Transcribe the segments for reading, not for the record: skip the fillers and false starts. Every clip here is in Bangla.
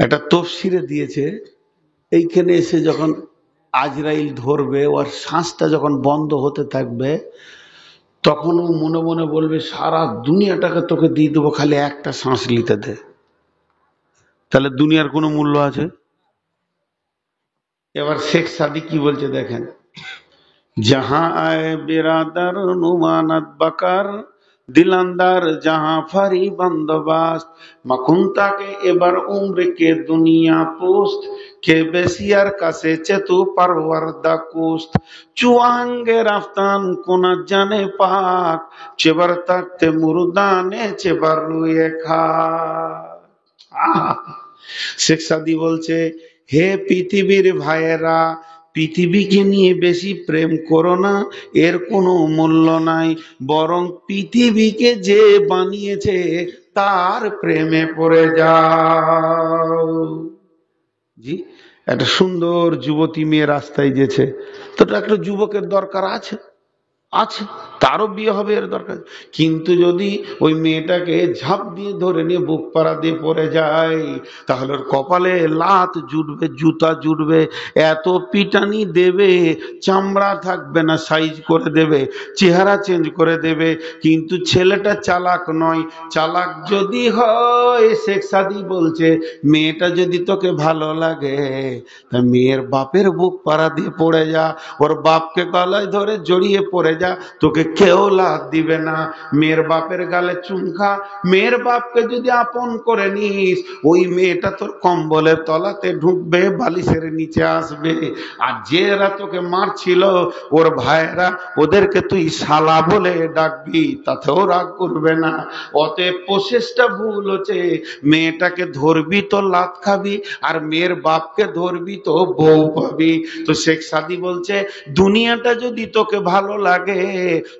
একটা তফসিরে দিয়েছে, এইখানে এসে যখন আজরাইল ধরবে, ওর শ্বাসটা যখন বন্ধ হতে থাকবে, তখন ও মনে মনে বলবে সারা দুনিয়াটাকে তোকে দিয়ে দেবো, খালি একটা শ্বাস নিতে দে। তাহলে দুনিয়ার কোনো মূল্য আছে? এবার শেখ সাদি কি বলছে দেখেন, जहां आए बिरादर नुमानत बकर दिलंदर जहां फरी बंदोबस्त मकुंता के एबर उम्र के दुनिया पोस्ट के बेसियर कसे चतु परवरदा कुस्त चुआंगे रफ्तान कोना जाने पाक चेबर तकते मुर्दाने चेबर रुए खा। শেখ সাদি বলছে, হে পৃথিবীর ভাইয়েরা, পৃথিবীকে নিয়ে বেশি প্রেম করো না, এর কোনো মূল্য নাই, বরং পৃথিবীকে যে বানিয়েছে তার প্রেমে পড়ে যাও। জি, একটা সুন্দর যুবতী মেয়ে রাস্তায় যেছে, তো একটা যুবকের দরকার আছে, আছে, তারও বিয়ে হবে এর দরকার। কিন্তু যদি ওই মেয়েটাকে ঝাঁপ দিয়ে ধরে নিয়ে বুক পাড়া দিয়ে পড়ে যায়, তাহলে ওর কপালে লাত জুটবে, জুতা জুটবে, এত পিটানি দেবে, চামড়া থাকবে না, সাইজ করে দেবে, চেহারা চেঞ্জ করে দেবে। কিন্তু ছেলেটা চালাক নয়। চালাক যদি হয়, শেখ সাদি বলছে, মেয়েটা যদি তোকে ভালো লাগে, তা মেয়ের বাপের বুক পাড়া দিয়ে পড়ে যা, ওর বাপকে গলায় ধরে জড়িয়ে পড়ে যা, তোকে কেউ লাথ দিবে না। মেয়ের বাপের গালে চুম খা। মেয়ের বাপকে যদি আপন করে নিস, ওই মেয়েটা তোর কম্বলের তলাতে ঢুকবে, বালিশের নিচে আসবে। আর যেরা তোকে মারছিল, ওর ভাইয়েরা, ওদেরকে তুই শালা বলে ডাকবি, তাতেও রাগ করবে না। অতএব প্রসেসটা ভুল হচ্ছে, মেয়েটাকে ধরবি তো লাত খাবি, আর মেয়ের বাপকে ধরবি তো বউ পাবি। তো শেখ সাদি বলছে, দুনিয়াটা যদি তোকে ভালো লাগে,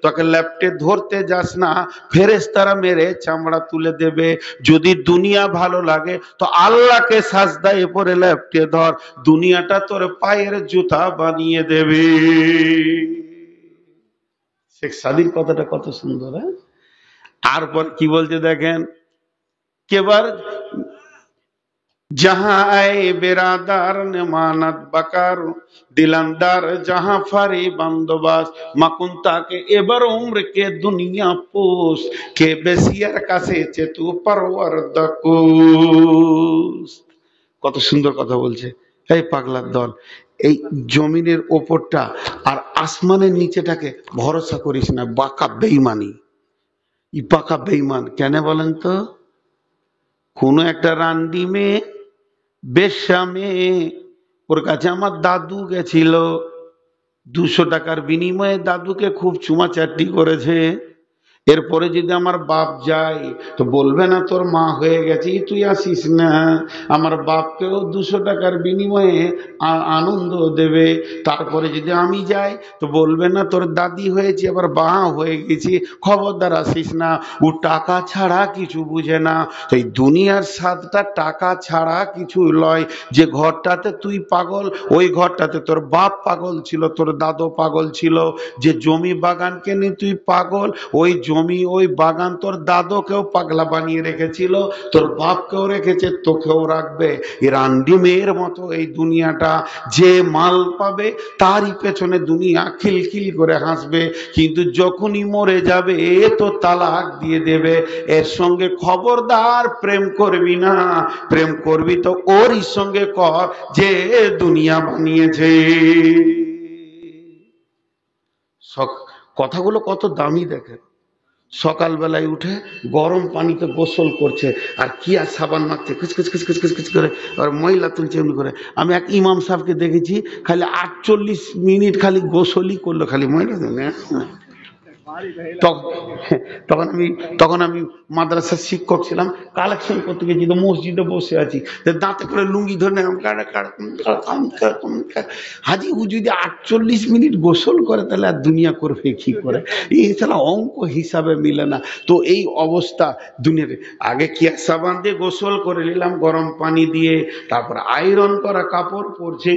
তোকে লেপটে ধরতে যাস না, ফেরেশতারা মেরে চামড়া তুলে দেবে। যদি দুনিয়া ভালো লাগে, তো আল্লাহকে সাজদায় পড়ে লেপটে ধর, দুনিয়াটা তোর পায়ের জুতা বানিয়ে দেবে। শেখ সাদির কথাটা কত সুন্দর। হ্যাঁ, তারপর কি বলছে দেখেন, কেবার जहां आए बिरादार नेमानत बकर दिलंदर जहां फरी बंदोबस्त मकुंता के एबर उम्र के दुनिया पोस के बेसियर कासे चेतु परवर दकुस। কত সুন্দর কথা বলছে। এই পাগলার দল, এই জমিনের ওপরটা আর আসমানের নিচেটাকে ভরসা করিস না, বাঁকা বেঈমানি। ই পাকা বেঈমান কেন বলেন তো? কোন একটা রান্ডি মেয়ে, বেশ্যা মেয়ে, ওর কাছে আমার দাদু গেছিল, 200 টাকার বিনিময়ে দাদুকে খুব চুমাচাটি করেছে। এরপরে যদি আমার বাপ যায়, তো বলবে না তোর মা হয়ে গেছে, তুই আসিস না। আমার বাপকেও 200 টাকার বিনিময়ে আনন্দ দেবে। তারপরে যদি আমি যাই, তো বলবে না তোর দাদি হয়েছে, আবার বা হয়ে গেছি, খবরদার আসিস না। ও টাকা ছাড়া কিছু বুঝে না। তো এই দুনিয়ার স্বাদটা টাকা ছাড়া কিছু লয়। যে ঘরটাতে তুই পাগল, ওই ঘরটাতে তোর বাপ পাগল ছিল, তোর দাদু পাগল ছিল। যে জমি বাগানকে নিয়ে তুই পাগল, ওই জমি ওই বাগান তোর দাদুকেও পাগলা বানিয়ে রেখেছিল, তোর বাপকেও রেখেছে, তোকেও রাখবে। এর আন্ডি মেয়ের মতো এই দুনিয়াটা, যে মাল পাবে তারই পেছনে দুনিয়া খিলখিল করে হাসবে। কিন্তু যখনই মরে যাবে, এ তো তালাক দিয়ে দেবে। এর সঙ্গে খবরদার প্রেম করবি না। প্রেম করবি তো ওরই সঙ্গে কর যে দুনিয়া বানিয়েছে। কথাগুলো কত দামি দেখেন। সকালবেলায় উঠে গরম পানিতে গোসল করছে, আর কি আর সাবান মাখছে, খুচখুচ খুচখুচ খুচখুচ করে, আর ময়লা তুলছে এমনি করে। আমি এক ইমাম সাহেবকে দেখেছি, খালি 48 মিনিট খালি গোসলই করলো, খালি ময়লা। তখন আমি মাদ্রাসার শিক্ষক ছিলাম, কালেকশন করতে গেছি, তো মসজিদে বসে আছি, দাঁতে করে লুঙ্গি ধরে হাজি। ও যদি 48 মিনিট গোসল করে, তাহলে আর দুনিয়া করবে কি করে? এছাড়া অঙ্ক হিসাবে মিলে না। তো এই অবস্থা দুনিয়াতে। আগে কি সাবান দিয়ে গোসল করে নিলাম গরম পানি দিয়ে, তারপর আয়রন করা কাপড় পরছে,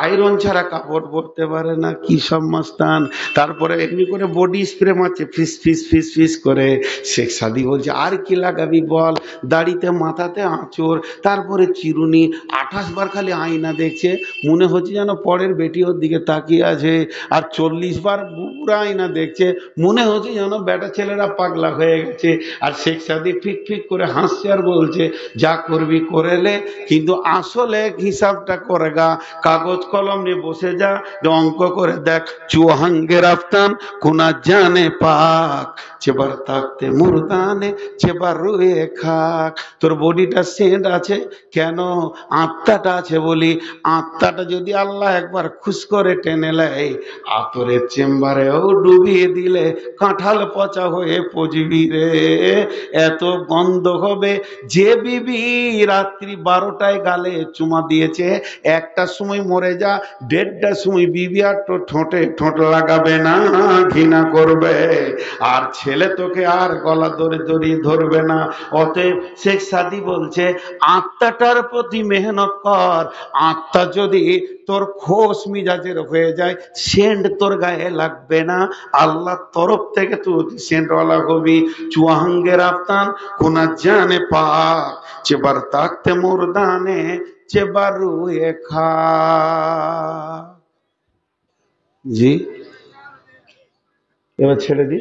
আয়রন ছাড়া কাপড় পরতে পারে না, কি সব মাস্তান। তারপরে এমনি করে বডি স্প্রে মারছে ফিস ফিস ফিস ফিস করে। শেখ সাদি বলছে আর কি লাগাবি বল, দাড়িতে মাথাতে আঁচড়, তারপরে চিরুনি, 28 বার খালি আয়না দেখছে, মনে হচ্ছে যেন পরের বেটি ওর দিকে তাকিয়ে আছে। আর 40 বার পুরো আয়না দেখছে, মনে হচ্ছে যেন বেটা ছেলেরা পাগলা হয়ে গেছে। আর শেখ সাদি ফিক ফিক করে হাসছে আর বলছে যা করবি করেলে, কিন্তু আসলে হিসাবটা করে গা, কাগজ কলম নিয়ে বসে যা, অঙ্ক করে দেখ। চুয়াহাঙ্গে রাফতান কোনা জানে পাক, চেবার থাকতে মুরদানে চেবার রুয়ে খাক। তোর বডিটা সেন্ট আছে কেন? আত্মাটা আছে বলি। আত্মাটা যদি আল্লাহ একবার খুশ করে টেনে নেয়, আতরের চেম্বারেও ডুবিয়ে দিলে কাঁঠাল পচা হয়ে পচবি রে। এত গন্ধ হবে। যে বিবি রাত্রি 12টায় গালে চুমা দিয়েছে, একটার সময় মরে যা, 1:30টার সময় বিবি আর তো ঠোঁটে ঠোঁট লাগাবে না, ঘৃণা করবে। আর ছেলে তোকে আর গলা ধরে জড়িয়ে ধরবে না। অতএব শেখ সাদি বলছে আত্মাটার প্রতি মেহনত কর। আত্মা যদি তোর খোশ মিজাজের হয়ে যায়, সেন্ট তোর গায়ে লাগবে না, আল্লাহর তরফ থেকে তুই সেন্টওয়ালা হবি। চুয়াহাঙ্গে রাফতান কোনা জানে পাক, চেবার তাকতে মুরদানে চেবার রুয়ে খা। জি এবার ছেড়ে দি।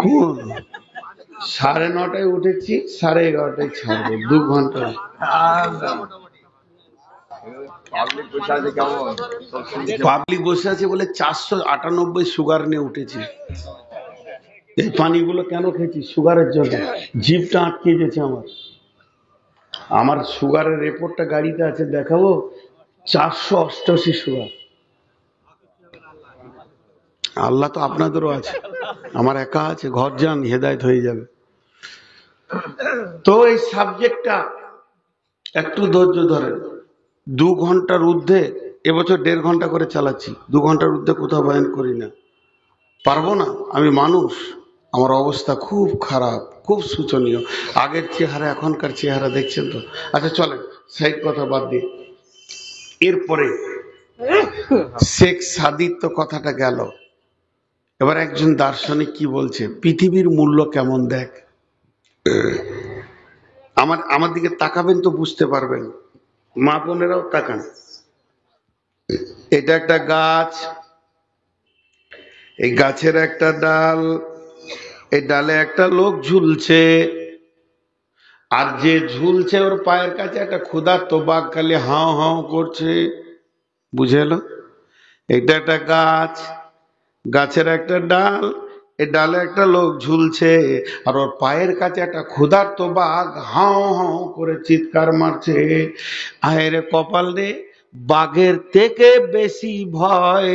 কোন 9:30টায় উঠেছি, 11:30টায় ছাড়বো, 2 ঘন্টা। পাবলিক বসে আছে বলে 498 সুগার নিয়ে উঠেছে। এই পানিগুলো কেন খেয়েছি? সুগারের জন্য। জিভটা আটকে গেছে আমার। আমার সুগারের রিপোর্টটা গাড়িতে আছে, দেখাবো। 488 সুগার। আল্লাহ তো আপনাদেরও আছে, আমার একা আছে। ঘর যান, হেদায়েত হয়ে যাবে। তো এই সাবজেক্টটা একটু ধৈর্য ধরেন। 2 ঘন্টার ঊর্ধ্বে, এবছর 1.5 ঘন্টা করে চালাচ্ছি। 2 ঘন্টার ঊর্ধ্বে কোথাও বয়ান করি না, পারবো না। আমি মানুষ, আমার অবস্থা খুব খারাপ, খুব শোচনীয়। আগের চেহারা এখনকার চেহারা দেখছেন তো। আচ্ছা চলেন, সাইড কথা বাদ দিয়ে এরপরে শেখ সাদির তো কথাটা গেল। এবার একজন দার্শনিক কি বলছে, পৃথিবীর মূল্য কেমন দেখ। আমার দিকে তাকাবেন তো বুঝতে পারবেন। মা বোনেরাও তাকান। এটা একটা গাছ, এই গাছের একটা ডাল, এই ডালে একটা লোক ঝুলছে। আর যে ঝুলছে ওর পায়ের কাছে একটা ক্ষুধার্ত বাঘ খালি হাও হাও করছে। বুঝে এলো? এটা একটা গাছ, গাছের একটা ডাল, এই ডালে একটা লোক ঝুলছে, আর ওর পায়ের কাছে একটা ক্ষুধার্ত বাঘ হাও হাও করে চিৎকার মারছে। আয়েরে কপাল রে, বাঘের থেকে বেশি ভয়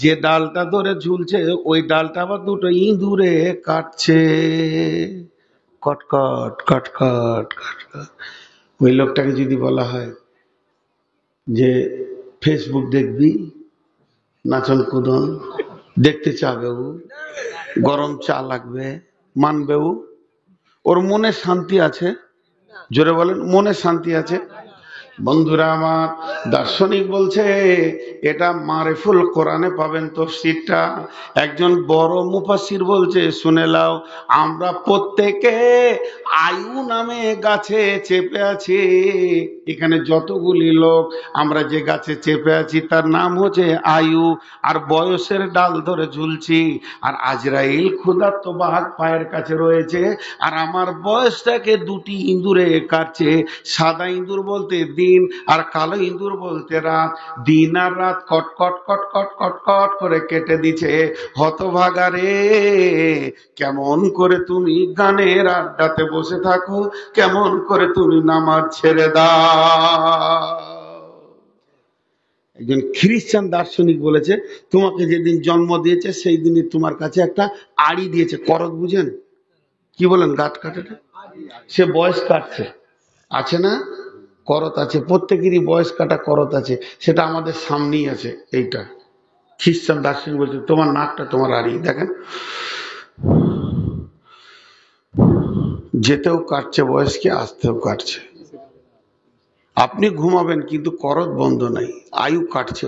যে ডালটা ধরে ঝুলছে, ওই ডালটা আবার 2টো ইঁদুরে কাটছে। কটকট কটকট কটকট। ওই লোকটাকে যদি বলা হয় যে ফেসবুক দেখবি, নাচন কুদন দেখতে চাবে, ও গরম চা লাগবে, মানবে? ওর মনে শান্তি আছে? জোরে বলেন, মনে শান্তি আছে? বন্ধুরা আমার, দার্শনিক বলছে এটা মারিফুল কোরআনে পাবেন তফসিরটা। একজন বড় মুফাসসির বলছে, শুনে লাও, আমরা প্রত্যেকে আয়ু নামে গাছে চেপে আছি। এখানে যতগুলি লোক আমরা যে গাছে চেপে আছি তার নাম হচ্ছে আয়ু। আর বয়সের ডাল ধরে ঝুলছি। আর আজরাইল ক্ষুধার্ত বাঘ পায়ের কাছে রয়েছে। আর আমার বয়সটাকে 2টি ইঁদুরে কাটছে। সাদা ইঁদুর বলতে দিন, আর কালো ইঁদুর বলতে রাত। দিন আর রাত কটকট কটকট কটকট করে কেটে দিছে। হতভাগা রে, কেমন করে তুমি গানের আড্ডাতে বসে থাকো, কেমন করে তুমি নামাজ ছেড়ে দাও। একজন খ্রিস্টান দার্শনিক বলেছে, তোমাকে যেদিন জন্ম দিয়েছে সেই দিনই তোমার কাছে একটা আড়ি দিয়েছে। করত বুঝেন? কি বলেন? গাছ কাটাটা, সে বয়স কাটছে। আছে না? করত আছে, প্রত্যেকেরই বয়স কাটা করত আছে। সেটা আমাদের সামনেই আছে। এইটা খ্রিস্টান দার্শনিক বলছে, তোমার নাকটা তোমার আড়ি। দেখেন, যেতেও কাটছে বয়সকে, আসতেও কাটছে। আপনি ঘুমাবেন কিন্তু করত বন্ধ নাই, আয়ু কাটছে।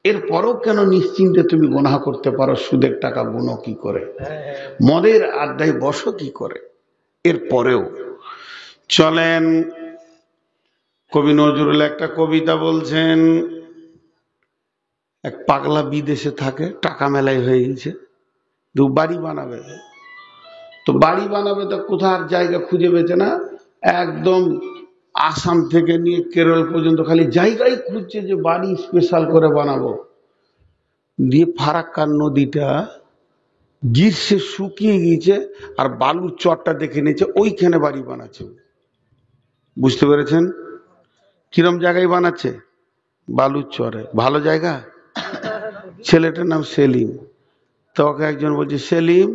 এরপরও কেন নিশ্চিন্তে তুমি গুনাহ করতে পারো? সুদের টাকা গুনো কি করে, মদের আড্ডায় বসো কি করে? এরপরেও চলেন, কবি নজরুল একটা কবিতা বলছেন, এক পাগলা বিদেশে থাকে, টাকা মেলাই হয়ে গেছে, দু বাড়ি বানাবে। তো বাড়ি বানাবে তো কোথার জায়গা খুঁজে পেয়েছে না, একদম আসাম থেকে নিয়ে কেরল পর্যন্ত খালি জায়গায় খুঁজছে যে বাড়ি স্পেশাল করে বানাবো। দিয়ে ফারাক্কার নদীটা গ্রীষ্মে শুকিয়ে গিয়েছে আর বালুর চরটা দেখে নিয়েছে, ওইখানে বাড়ি বানাচ্ছে। বুঝতে পেরেছেন? কিরম জায়গায় বানাচ্ছে? বালুর চরে, ভালো জায়গা। ছেলেটার নাম সেলিম। তোকে একজন বলছে, সেলিম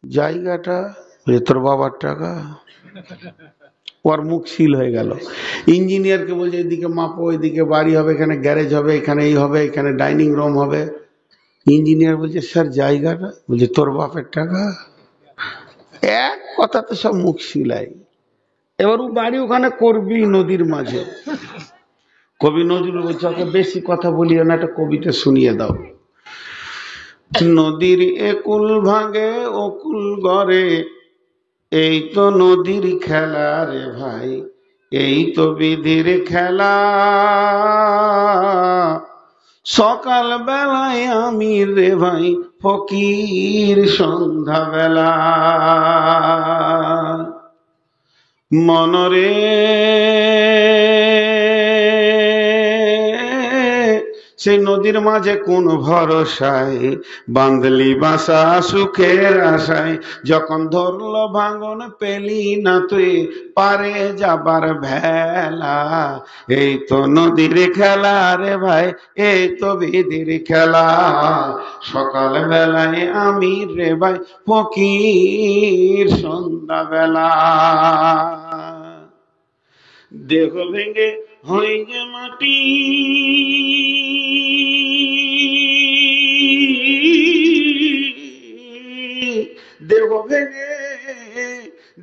জায়গাটা, তোর বাবার টাকা। ওর মুখ সিল হয়ে গেল। ইঞ্জিনিয়ারকে বলছে, এদিকে মাপো, এদিকে বাড়ি হবে, এখানে গ্যারেজ হবে, এখানে এই হবে, এখানে ডাইনিং রুম হবে। ইঞ্জিনিয়ার বলছে, স্যার জায়গাটা? বলছে, তোর বাপের টাকা। এক কথাতে সব মুখ সিলাই। এবার ও বাড়ি ওখানে করবি নদীর মাঝে। কবি নজরুল বলছে, ওকে বেশি কথা বলিও না, একটা কবিতা শুনিয়ে দাও। নদীর একুল ভাঙে অকুল গড়ে, এই তো নদীর খেলা রে ভাই, এই তো বিধির খেলা। সকাল বেলায় আমি রে ভাই ফকির, সন্ধ্যা বেলা মনরে সেই নদীর মাঝে কোন ভরসায় বাঁধলি বাসা সুখের আশায়, যখন ধরলো ভাঙন পেলি না তুই পারে যাবার ভেলা। এই তো নদীর খেলা রে ভাই, এই তো বিধির খেলা। সকাল বেলায় আমি রে ভাই ফকির, সন্ধ্যা বেলা দেহ ভেঙে হয়ে যে মাটি, দেহ ভেঙে,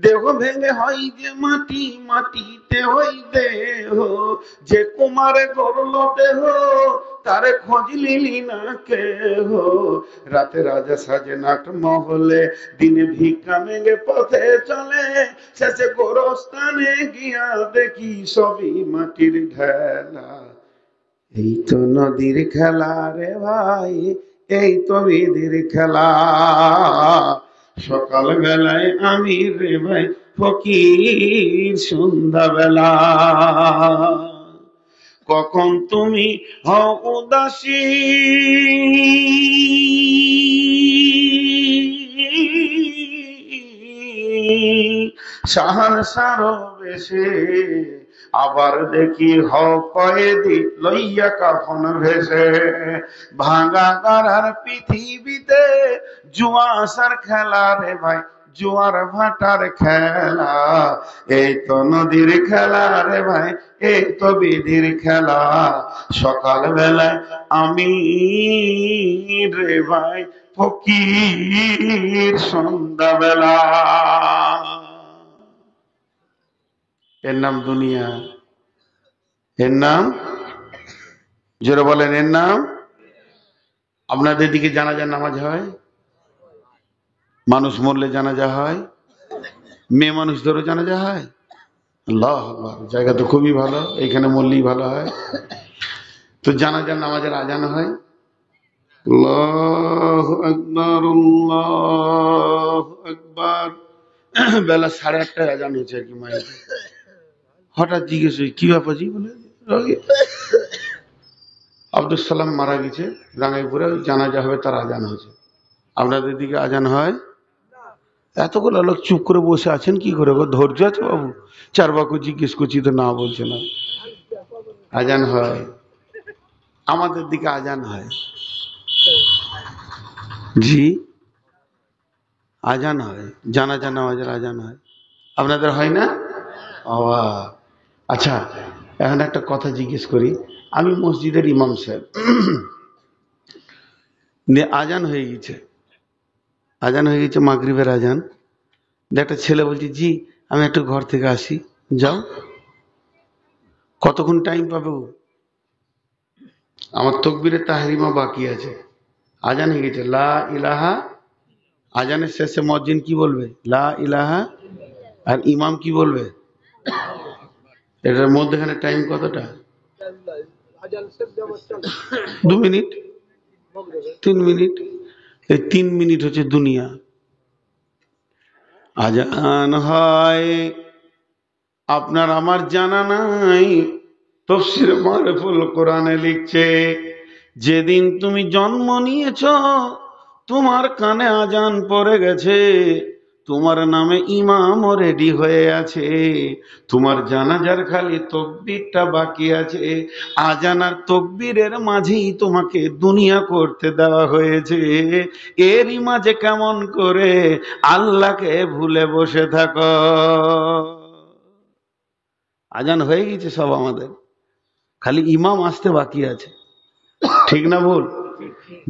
দেহ ভেঙে হয় যে মাটি, মাটিতে হই দেহ। যে কুমারে গড়ল দেহ, তারে খোঁজ লিলি না কেহ। রাতে রাজা সাজে নাট মহলে, দিনে ভিক্ষা মেঘে পথে চলে, শেষে গোরস্থানে গিয়া দেখি সবই মাটির ঢেলা। এই তো নদীর খেলা রে ভাই, এই তো বিধির খেলা। সকাল বেলায় আমি রে ভাই ফকির, সন্ধ্যা বেলা কখন তুমি হও উদাসী, সাহার সারো বেশে, আবার দেখি হও কয়েদি লইয়া কাফন ভেসে। ভাঙা গাড়ার পৃথিবীতে জুয়া আসার খেলা রে ভাই, জোয়ার ভাটার খেলা। এই তো নদীর খেলা রে ভাই, এই তো বিধির খেলা। সকাল বেলায় আমি রে ভাই ফকির, সন্ধ্যা বেলা। এর নাম দুনিয়া, এর নাম, জোরে বলেন, এর নাম। আপনাদের দিকে জানাজার নামাজ হয়? মানুষ মরলে জানাজা হয়? মেয়ে মানুষদেরও জানাজা হয়? আল্লাহ আকবার, জায়গা তো খুবই ভালো, এখানে মরলেই ভালো হয়। তো জানাজার নামাজের আজান হয়। আল্লাহু আকবার, আল্লাহু আকবার। বেলা 8:30টায় আজান হয়েছে আর কি মায়ের। হঠাৎ জিজ্ঞেস হই, কি ব্যাপার জি? বলে আব্দুল সালাম মারা গেছে রাঙ্গাইপুরে, জানাজা হবে, তার আজান হয়েছে। আপনাদের দিকে আজান হয়? এতগুলো লোক চুপ করে বসে আছেন কি করে গো? ধৈর্য আছে বাবু? 4 বাক্য জিজ্ঞেস করছি তো না বলছে না। আজান হয়, আমাদের দিকে আজান হয় জি, আজান হয়, জানাজা নামাজের আজান হয়। আপনাদের হয় না? আচ্ছা, এখন একটা কথা জিজ্ঞেস করি। আমি মসজিদের ইমাম সাহেব, আজান হয়ে গেছে, আজান হয়ে গেছে, মাগরিবের আজান। একটা ছেলে বলছে, জি আমি একটু ঘর থেকে আসি। যাও। কতক্ষণ টাইম পাবে ও? আমার তকবীরের তাহরিমা বাকি আছে। আজান হয়ে গেছে, লা ইলাহা। আজানের শেষে মুয়াজ্জিন কি বলবে? লা ইলাহা। আর ইমাম কি বলবে? এটার মধ্যখানে টাইম কতটা? 2 মিনিট, 3 মিনিট। এই 3 মিনিট হচ্ছে দুনিয়া। আজান হয়, আপনার আমার জানা নাই। তাফসীর মারিফুল কোরআনে লিখছে, যেদিন তুমি জন্ম নিয়েছ তোমার কানে আজান পড়ে গেছে, তোমার নামে ইমামও রেডি হয়ে আছে, তোমার জানাজার খালি তকবীরটা বাকি আছে। আজান আর তকবীরের মাঝেই তোমাকে দুনিয়া করতে দেওয়া হয়েছে। এরই মাঝে কেমন করে আল্লাহকে ভুলে বসে থাকো? আজান হয়ে গেছে সব আমাদের, খালি ইমাম আসতে বাকি আছে। ঠিক না ভুল?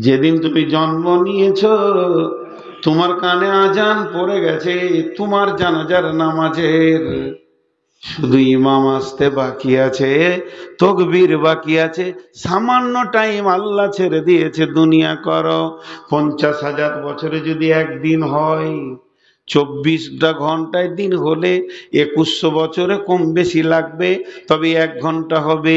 যেদিন তুমি জন্ম নিয়েছ তোমার কানে আজান পড়ে গেছে, তোমার জানাজার নামাজের শুধু ইমাম আসতে বাকি আছে, তকবীর বাকি আছে। সামান্য টাইম আল্লাহ ছেড়ে দিয়েছে, দুনিয়া করো। 50,000 বছরে যদি একদিন হয়, 24টা ঘন্টায় দিন হলে 2100 বছরে কম বেশি লাগবে, তবে 1 ঘন্টা হবে।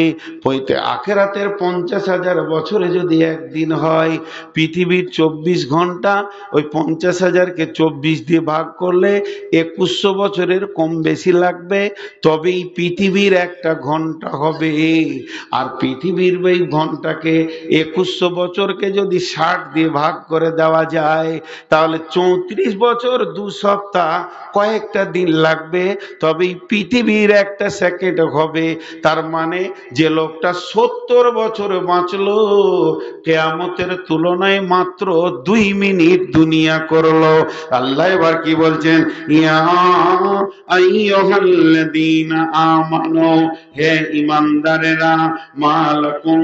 আখেরাতের 50,000 বছরে যদি একদিন হয়, পৃথিবীর 24 ঘন্টা, ওই 50,000কে 24 দিয়ে ভাগ করলে 2100 বছরের কম বেশি লাগবে, তবেই পৃথিবীর 1 ঘন্টা হবে। আর পৃথিবীর ওই ঘন্টাকে 2100 বছরকে যদি 60 দিয়ে ভাগ করে দেওয়া যায়, তাহলে 34 বছর 2 সপ্তাহ কয়েকটা দিন লাগবে, তবেই পৃথিবীর 1 সেকেন্ড হবে। তার মানে যে লোকটা 70 বছর বাঁচলো, কিয়ামতের তুলনায় মাত্র 2 মিনিট দুনিয়া করলো। আল্লাহ এবার কি বলছেন? ইয়া আইয়ুহাল্লাযীনা আমানু, হে ঈমানদারেরা, মালাকুম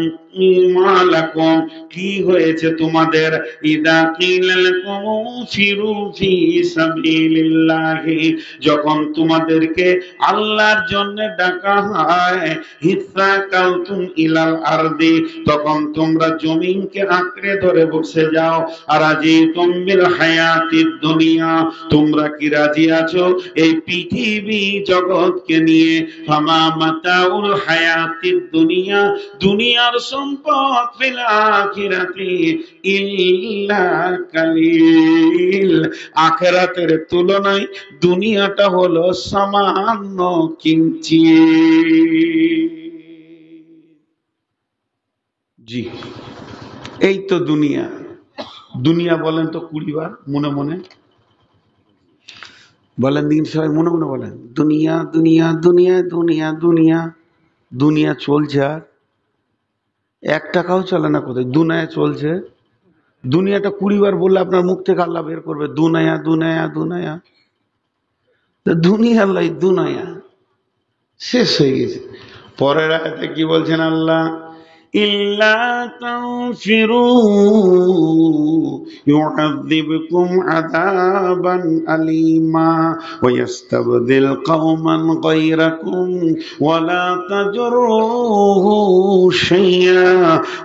মালাকুম, কি হয়েছে তোমাদের? ইদা কিলা লাকুম ফিরু ফি সাবিলিল্লাহি, যখন তোমাদেরকে আল্লাহর জন্য ডাকা হয়, হিসাকালতুম ইলাল আরদি, তখন তোমরা জমিনকে আঁকড়ে ধরে বসে যাও। আর আজিতুম বিল হায়াতিদ দুনিয়া, তোমরা কি রাজি আছো এই পৃথিবী জগৎকে নিয়ে? ফামা মাতাউল হায়াতিদ দুনিয়া, দুনিয়ার সম্পদ ফিল আখিরাতি ইল্লা কালিল, আখিরাতের তুলনায় দুনিয়াটা হলো সামান্য কিঞ্চিত। জি, এই তো দুনিয়া। দুনিয়া বলেন তো 20 বার মনে মনে বলেন, দিন সবাই মনে মনে বলেন, দুনিয়া দুনিয়া দুনিয়া দুনিয়া দুনিয়া। দুনিয়া চলছে, আর 1 টাকাও চলে না, কোথায় দুনিয়া চলছে। দুনিয়াটা 20 বার বললে আপনার মুখ থেকে আল্লাহ বের করবে, দুনিয়া দুনিয়া দুনিয়া। দুনিয়া আল্লাহ, দুনিয়া শেষ হয়ে গেছে। পরের আয়াতে কি বলছেন আল্লাহ? ইল্লা তানফিরু ইউআযিবকুম আযাবান আলীমা ওয়া ইস্তাবদিল কওমান গায়রাকুম ওয়া লা তাজরুহু শাইয়্যা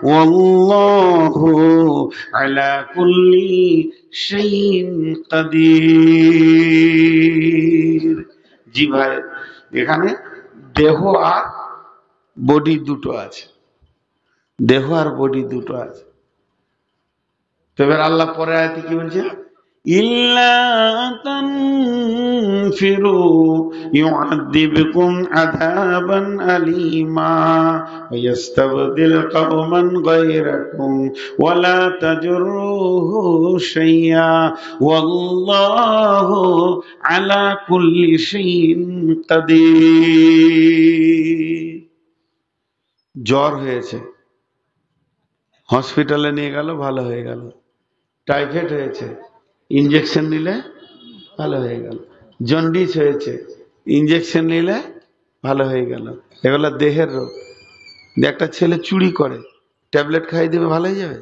ওয়াল্লাহু আলা কুল্লি শাইইন কাদির। জি ভাই, এখানে দেহ আর বডি দুটো আছে, দেহ আর বডি দুটো আছে। তো এবার আল্লাহ পরে আয়াতে কি বলছে? ইল্লা তানফিরু ইউআযিবকুম আযাবান আলীমা ওয়া ইস্তাবদিল কওমান গায়রাকুম ওয়া লা তাজরুহু শাইয়্যা ওয়াল্লাহু আলা কুল্লি শাইইন কাদির। জ্বর হয়েছে, হসপিটালে নিয়ে গেল, ভালো হয়ে গেল। টাইফয়েড হয়েছে, ইঞ্জেকশন নিলে ভালো হয়ে গেল। জন্ডিস হয়েছে, ইঞ্জেকশন নিলে ভালো হয়ে গেল। এগুলো দেহের রোগ। একটা ছেলে চুরি করে, ট্যাবলেট খাইয়ে দেবে, ভালো হয়ে যাবে?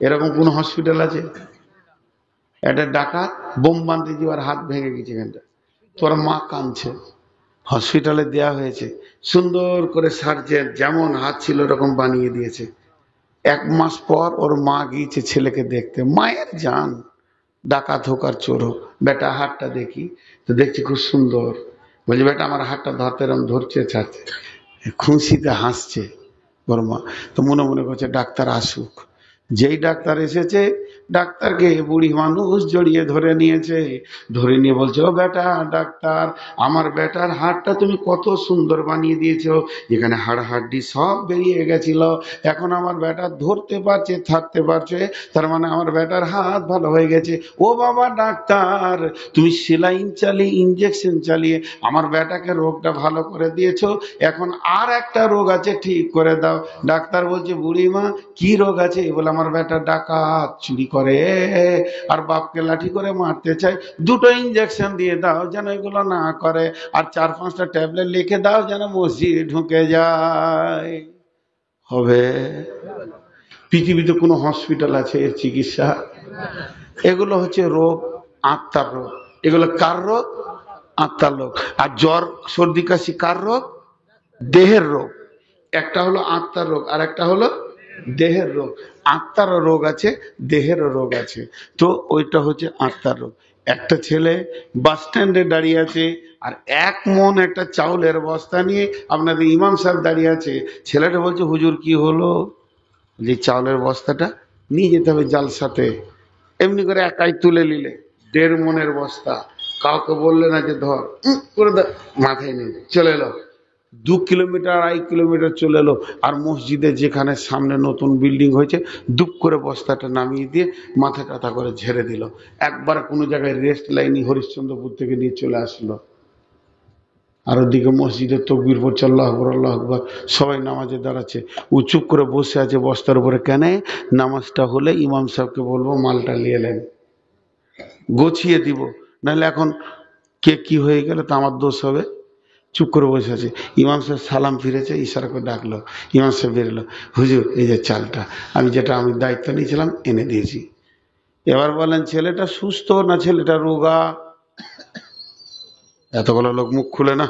এরকম কোন হসপিটাল আছে? একটা ডাকাত বোম বানতে যাওয়ার হাত ভেঙে গেছে, এখানটা তোর মা কাঁদছে, হসপিটালে দেয়া হয়েছে, সুন্দর করে সার্জেন যেমন হাত ছিল ওরকম বানিয়ে দিয়েছে। 1 মাস পর ওর মা গিয়েছে ছেলেকে দেখতে, মায়ের জান, ডাকাত হোক আর চোর হোক, বেটা হাতটা দেখি। তো দেখছি খুব সুন্দর। বলছি বেটা আমার হাতটা ধরতে, এরম ধরছে ছাড়ছে, খুশিতে হাসছে বর্মা। তো মনে মনে করছে ডাক্তার আসুক। যেই ডাক্তার এসেছে, ডাক্তারকে বুড়ি মানুষ জড়িয়ে ধরে নিয়েছে, ধরে নিয়ে বলছে ও বেটা ডাক্তার, আমার বেটার হাড়টা তুমি কত সুন্দর বানিয়ে দিয়েছো, এখানে হাড় হাড্ডি সব বেরিয়ে গেছিল, এখন আমার বেটা ধরতে পারছে থাকতে পারছে, তার মানে আমার বেটার হাত ভালো হয়ে গেছে। ও বাবা ডাক্তার, তুমি সেলাইন চালিয়ে ইঞ্জেকশন চালিয়ে আমার বেটাকে রোগটা ভালো করে দিয়েছো, এখন আর একটা রোগ আছে ঠিক করে দাও। ডাক্তার বলছে বুড়িমা কি রোগ আছে? বলে আমার বেটা ডাকাত, চুরি করে আর বাপকে লাঠি করে মারতে চাই, 2টো ইঞ্জেকশন দিয়ে দাও যেন এগুলো না করে, আর 4-5টা ট্যাবলেট লিখে দাও যেন মসজিদে ঢুকে যায়। হবে? পৃথিবীতে কোনো হসপিটাল আছে এর চিকিৎসা? এগুলো হচ্ছে রোগ, আত্মার রোগ। এগুলো কার রোগ? আত্মার রোগ। আর জ্বর সর্দি কাশি কার রোগ? দেহের রোগ। একটা হলো আত্মার রোগ আর একটা হলো দেহের রোগ। আত্মারও রোগ আছে, দেহেরও রোগ আছে। তো ওইটা হচ্ছে আত্মার রোগ। একটা ছেলে বাস স্ট্যান্ডে দাঁড়িয়ে আছে, আর 1 মণ একটা চাউলের বস্তা নিয়ে আপনাদের ইমাম সাহেব দাঁড়িয়ে আছে। ছেলেটা বলছে হুজুর কি হলো? যে চাউলের বস্তাটা নিয়ে যেতে হবে জালসাতে। এমনি করে একাই তুলে নিলে 1.5 মণের বস্তা, কাউকে বললে না যে ধর, করে মাথায় নিয়ে চলে এলো। 2 কিলোমিটার 2.5 কিলোমিটার চলে এলো, আর মসজিদে যেখানে সামনে নতুন বিল্ডিং হয়েছে, দুপ করে বস্তাটা নামিয়ে দিয়ে মাথা টাথা করে ঝেড়ে দিল। একবার কোনো জায়গায় রেস্ট লাইনি হরিশ্চন্দ্রপুর থেকে নিয়ে চলে আসলো। আর ওদিকে মসজিদের তকবির পড়ছে, আল্লাহু আকবার আল্লাহু আকবার, সবাই নামাজে দাঁড়াচ্ছে, ও চুপ করে বসে আছে বস্তার উপরে। কেন? নামাজটা হলে ইমাম সাহেবকে বলবো মালটা নিয়ে এলেন, গোছিয়ে দিব, নাহলে এখন কে কি হয়ে গেলে তো আমার দোষ হবে। চুপ করে বসে আছে। ইমাম সাহেব সালাম ফিরেছে, ইশারা করে ডাকলো, ইমাম সাহেব বেরোলো, হুজুর এই যে চালটা আমি দায়িত্ব নিয়েছিলাম এনে দিয়েছি। এবার বলেন ছেলেটা সুস্থ না ছেলেটা রোগা? এতগুলো লোক মুখ খুলে না।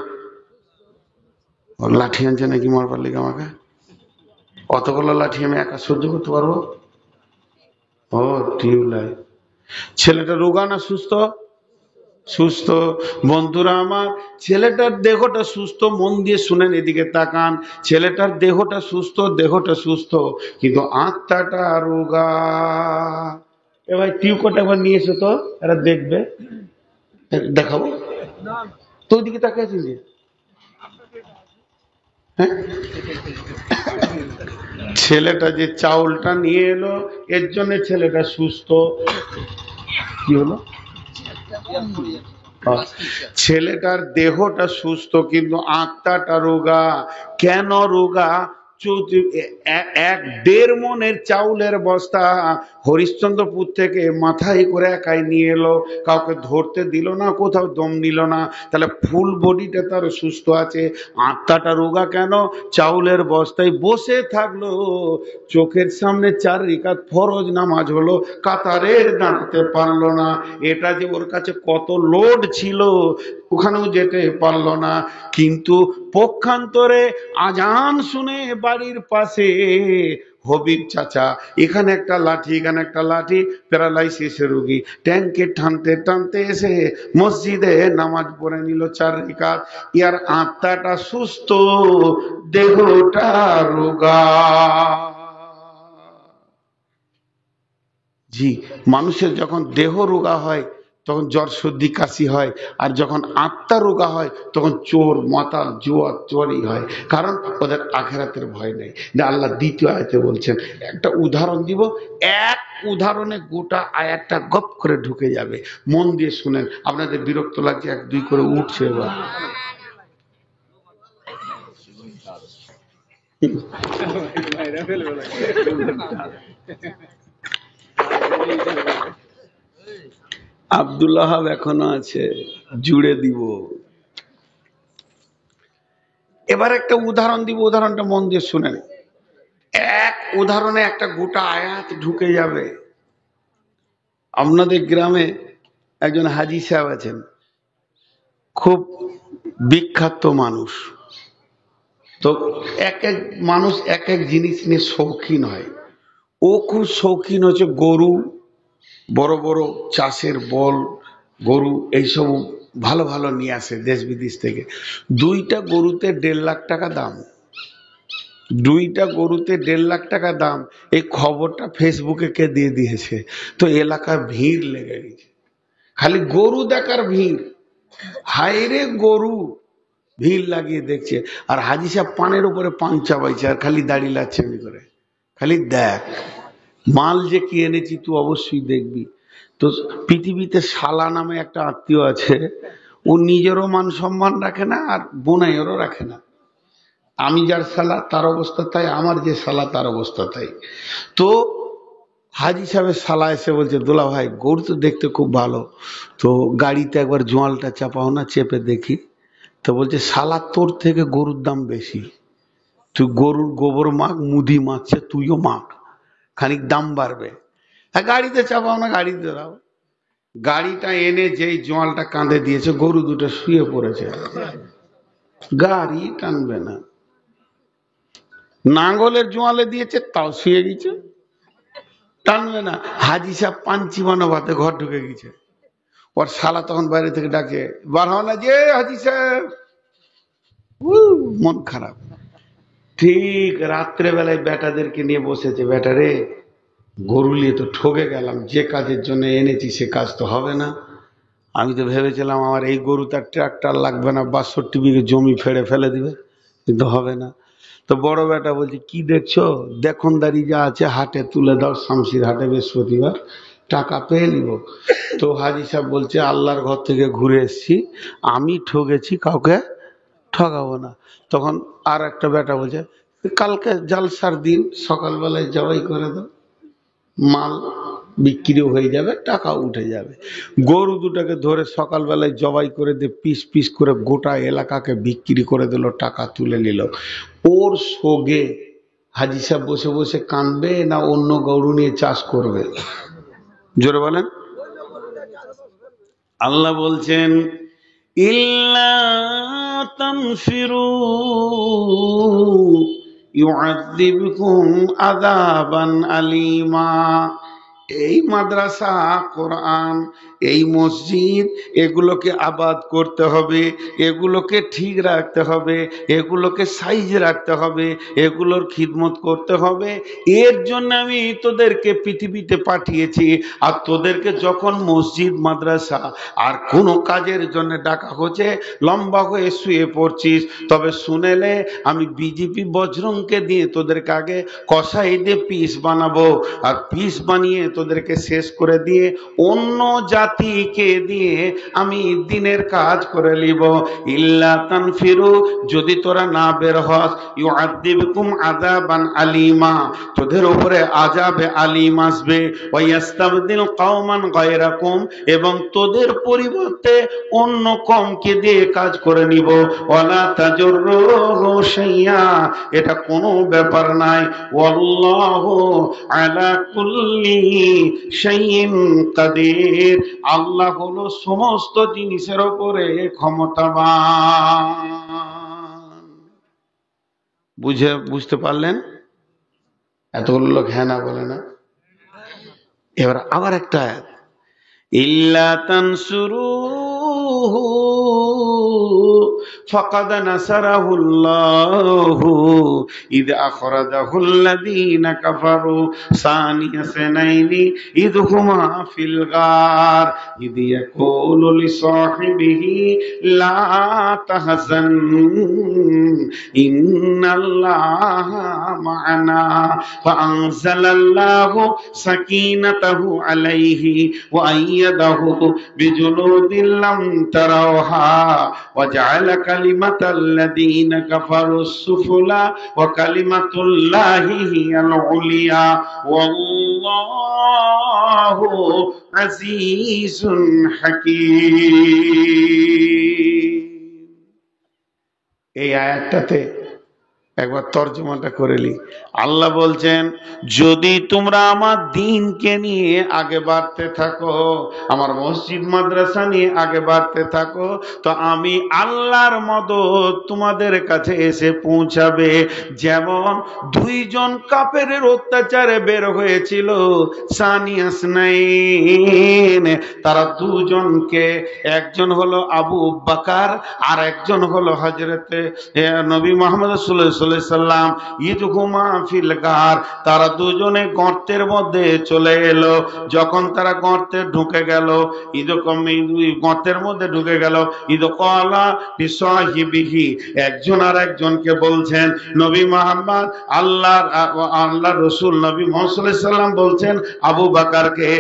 ওর লাঠি আনছে নাকি মারবার লিগে আমাকে? অতগুলো লাঠি আমি একা সহ্য করতে পারবো? ও টিউবলাইট। ছেলেটা রোগা না সুস্থ? সুস্থ। বন্ধুরা আমার, ছেলেটার দেহটা সুস্থ, মন দিয়ে শুনেন, এদিকে তাকান। ছেলেটার দেহটা সুস্থ, কিন্তু আত্মাটা রোগা। এ ভাই টিউকোটা একবার নিয়ে এসো তো, এরা দেখবে। দেখাবো তো, ওইদিকে তাকিয়েছি যে, হ্যাঁ, ছেলেটা যে চাউলটা নিয়ে এলো এর জন্য ছেলেটা সুস্থ। কি হলো? ছেলেটার দেহটা সুস্থ কিন্তু আত্মাটা রোগা। কেন রোগা? 1.5 মণের চাউলের বস্তা হরিশ্চন্দ্রপুর থেকে মাথায় করে একাই নিয়ে এলো, কাউকে ধরতে দিল না, কোথাও দম নিল না। তাহলে ফুল বডিটা তার সুস্থ আছে, আত্মাটা রোগা কেন? চাউলের বস্তায় বসে থাকলো, চোখের সামনে 4 রাকাত ফরজ নামাজ হলো, কাতারে দাঁড়াতে পারলো না। এটা যে ওর কাছে কত লোড ছিল, ওখানেও যেতে পারলো না। কিন্তু পক্ষান্তরে আজান শুনে বাড়ির পাশে হবিব চাচা, এখানে একটা লাঠি এখানে একটা লাঠি, প্যারালাইসিস রোগী, ট্যাঙ্কে টানতে টানতে এসে মসজিদে নামাজ পড়ে নিল 4 রাকাত। ইয়ার আত্মাটা সুস্থ, দেহটা রোগা। জি, মানুষের যখন দেহ রোগা হয় তখন জ্বর সর্দি কাশি হয়, আর যখন আত্মা রোগা হয় তখন চোর মাতাল জুয়া চোরই হয়। কারণ ওদের আখেরাতের ভয় নেই। আল্লাহ দ্বিতীয় আয়াতে বলছেন, একটা উদাহরণ দিব, এক উদাহরণে গোটা আয়াতটা গপ করে ঢুকে যাবে। মন দিয়ে শুনেন, আপনাদের বিরক্ত লাগছে, 1-2 করে উঠছে এবার। আব্দুল্লাহ এখনো আছে, জুড়ে দিব। এবার একটা উদাহরণ দিব, উদাহরণটা মন দিয়ে শুনেন। এক উদাহরণে একটা গোটা আয়াত ঢুকে যাবে। আপনাদের গ্রামে একজন হাজি সাহেব আছেন, খুব বিখ্যাত মানুষ। তো এক এক মানুষ এক এক জিনিস নিয়ে শৌখিন হয়। ও খুব শৌখিন হচ্ছে গরু, বড় বড় চাষের বল গরু এইসব ভালো ভালো নিয়ে আসে দেশ বিদেশ থেকে। দুইটা গরুতে 1.5 লাখ টাকা দাম, দুইটা গরুতে 1.5 লাখ টাকা দাম। এই খবরটা ফেসবুকে কে দিয়ে দিয়েছে, তো এলাকায় ভিড় লেগে গেছে, খালি গরু দেখার ভিড়। হায়রে গরু, ভিড় লাগিয়ে দেখছে। আর হাজি সাহেব পানের উপরে পান চাবাইছে আর খালি দাঁড়িয়ে লাগছে এমনি করে, খালি দেখ মাল যে কি এনেছি তুই অবশ্যই দেখবি। তো পৃথিবীতে শালা নামে একটা আত্মীয় আছে, ও নিজেরও মান সম্মান রাখে না আর বোনাইয়েরও রাখে না। আমি যার শালা তার অবস্থা তাই, আমার যে শালা তার অবস্থা তাই। তো হাজি সাহেবের শালা এসে বলছে, দোলা ভাই গরু তো দেখতে খুব ভালো, তো গাড়িতে একবার জোয়ালটা চাপাও না, চেপে দেখি। তো বলছে, শালা তোর থেকে গরুর দাম বেশি, তুই গরুর গোবর মাখ, মুদি মাখছে তুইও মাখ, খানিক দাম বাড়বে। হ্যাঁ গাড়িতে চাপাও না, গাড়িতে দাও। গাড়িটা এনে যেই জোয়ালটা কাঁধে দিয়েছে, গরু দুটো শুয়ে পড়েছে, গাড়ি টানবে না। নাঙ্গলের জোয়ালে দিয়েছে, তাও শুয়ে গেছে, টানবে না। হাজি সাহেব পাঞ্চি বানাবাতে ঘর ঢুকে গেছে। ওর শালা তখন বাইরে থেকে ডাকে, বার হও না যে হাজি সাহেব। মন খারাপ। ঠিক রাত্রে বেলায় বেটাদেরকে নিয়ে বসেছে, বেটা রে গরু নিয়ে তো ঠকে গেলাম, যে কাজের জন্য এনেছি সে কাজ তো হবে না। আমি তো ভেবেছিলাম আমার এই গরু তার ট্রাক্টর লাগবে না, 62 বিঘে জমি ফেড়ে ফেলে দিবে, কিন্তু হবে না। তো বড় বেটা বলছে, কি দেখছো, দেখনদারি যা আছে হাটে তুলে দাও, শামসির হাটে বৃহস্পতিবার টাকা পেয়ে নিব। তো হাজি সাহেব বলছে, আল্লাহর ঘর থেকে ঘুরে এসেছি, আমি ঠকেছি, কাউকে ঠকাবো না। তখন আর একটা বেটা বলছে, কালকে জালসার দিন সকালবেলায় জবাই করে দাও, মাল বিক্রিও হয়ে যাবে, টাকা উঠে যাবে। গরু দুটাকে ধরে সকালবেলায় জবাই করে দিয়ে পিস পিস করে গোটা এলাকাকে বিক্রি করে দিল, টাকা তুলে নিল। ওর সোগে হাজি সাহেব বসে বসে কানবে না অন্য গরু নিয়ে চাষ করবে? জোরে বলেন। আল্লাহ বলছেন, ইল্লা তানফিরু ইউআযিবকুম আযাবান আলীমা। এই মাদ্রাসা, কোরআন, এই মসজিদ, এগুলোকে আবাদ করতে হবে, এগুলোকে ঠিক রাখতে হবে, এগুলোকে সাইজ রাখতে হবে, এগুলোর খিদমত করতে হবে। এর জন্য আমি তোদেরকে পৃথিবীতে পাঠিয়েছি। আর তোদেরকে যখন মসজিদ মাদ্রাসা আর কোনো কাজের জন্য ডাকা হচ্ছে, লম্বা হয়ে শুয়ে পড়ছিস, তবে শুনেলে আমি বিজেপি বজরংকে দিয়ে তোদেরকে আগে কষাই দিয়ে পিস বানাবো, আর পিস বানিয়ে তোদেরকে শেষ করে দিয়ে অন্য জাতিকে দিয়ে আমি দিনের কাজ করে নিব। ইল্লা তানফিরু, যদি তোরা না বের হস, ইউআযিবকুম আযাবান আলীমা, তোদের উপরে আযাবে আলীম আসবে। ওয়া ইয়াস্তাবদিল কওমান গায়রাকুম, এবং তোদের পরিবর্তে অন্য কওমকে দিয়ে কাজ করে নিব। ওয়ালা তাজুররুহু শাইয়্যা, এটা কোনো ব্যাপার নাই। ওয়াল্লাহু আলা কুল্লি শাইইন কাদির, আল্লাহ হলো সমস্ত জিনিসের উপরে ক্ষমতাবান। বুঝতে পারলেন? এতগুলো লোক হ্যাঁ না বলে না। এবার আবার একটা আয়াত, ইল্লা তানসুরুহু ফাকাদ নাসারাহুল্লাহু ইয আখরাজাহুল্লাযীনা কাফারু সানিয়া সানাইনি ইয হুমা ফিল গার ইয ইয়াকুলু লিসাহিবিহি লা তাহজান ইন্নাল্লাহা মা'ানা ফাআনজালাল্লাহু সাকিনাতাহু আলাইহি ওয়া আইয়াদাহু বিজুনুদিন লাম তারাওহা ওয়া জা'আলা কালিমাতাল্লাযীনা কাফারুস সুফলা ওয়া কালিমাতুল্লাহি হিয়াল উলিয়া ওয়াল্লাহু আজিজুন হাকীম। এই আয়াতটাতে একবার তর্জমাটা করে নি। আল্লাহ বলছেন, যদি তোমরা আমার দ্বীনকে নিয়ে আগে বাড়তে থাকো, আমার মসজিদ মাদ্রাসা নিয়ে আগে বাড়তে থাকো, তো আমি আল্লাহর মদদ তোমাদের কাছে এসে পৌঁছাবে। যেমন দুইজন কাফেরের অত্যাচারে বের হয়েছিল সানিয়া ইসনাইন, তারা দুজনকে, একজন হলো আবু বকর আর একজন হলো হযরতে নবী মুহাম্মদ সাল্লাল্লাহু আলাইহি সাল্লাম, ইদহুমা ফিল গার, তারা দুজনে গর্তের মধ্যে চলে এলো। যখন তারা গর্তে ঢুকে গেল, গর্তের মধ্যে ঢুকে গেল, ইদ ক্বালা লিসাহিবিহি, একজন আর একজনকে বলছেন, নবী মুহাম্মদ আল্লাহর রাসূল নবী মুহাম্মদ সাল্লাল্লাহু আলাইহি সাল্লাম বলছেন আবু বকরকে,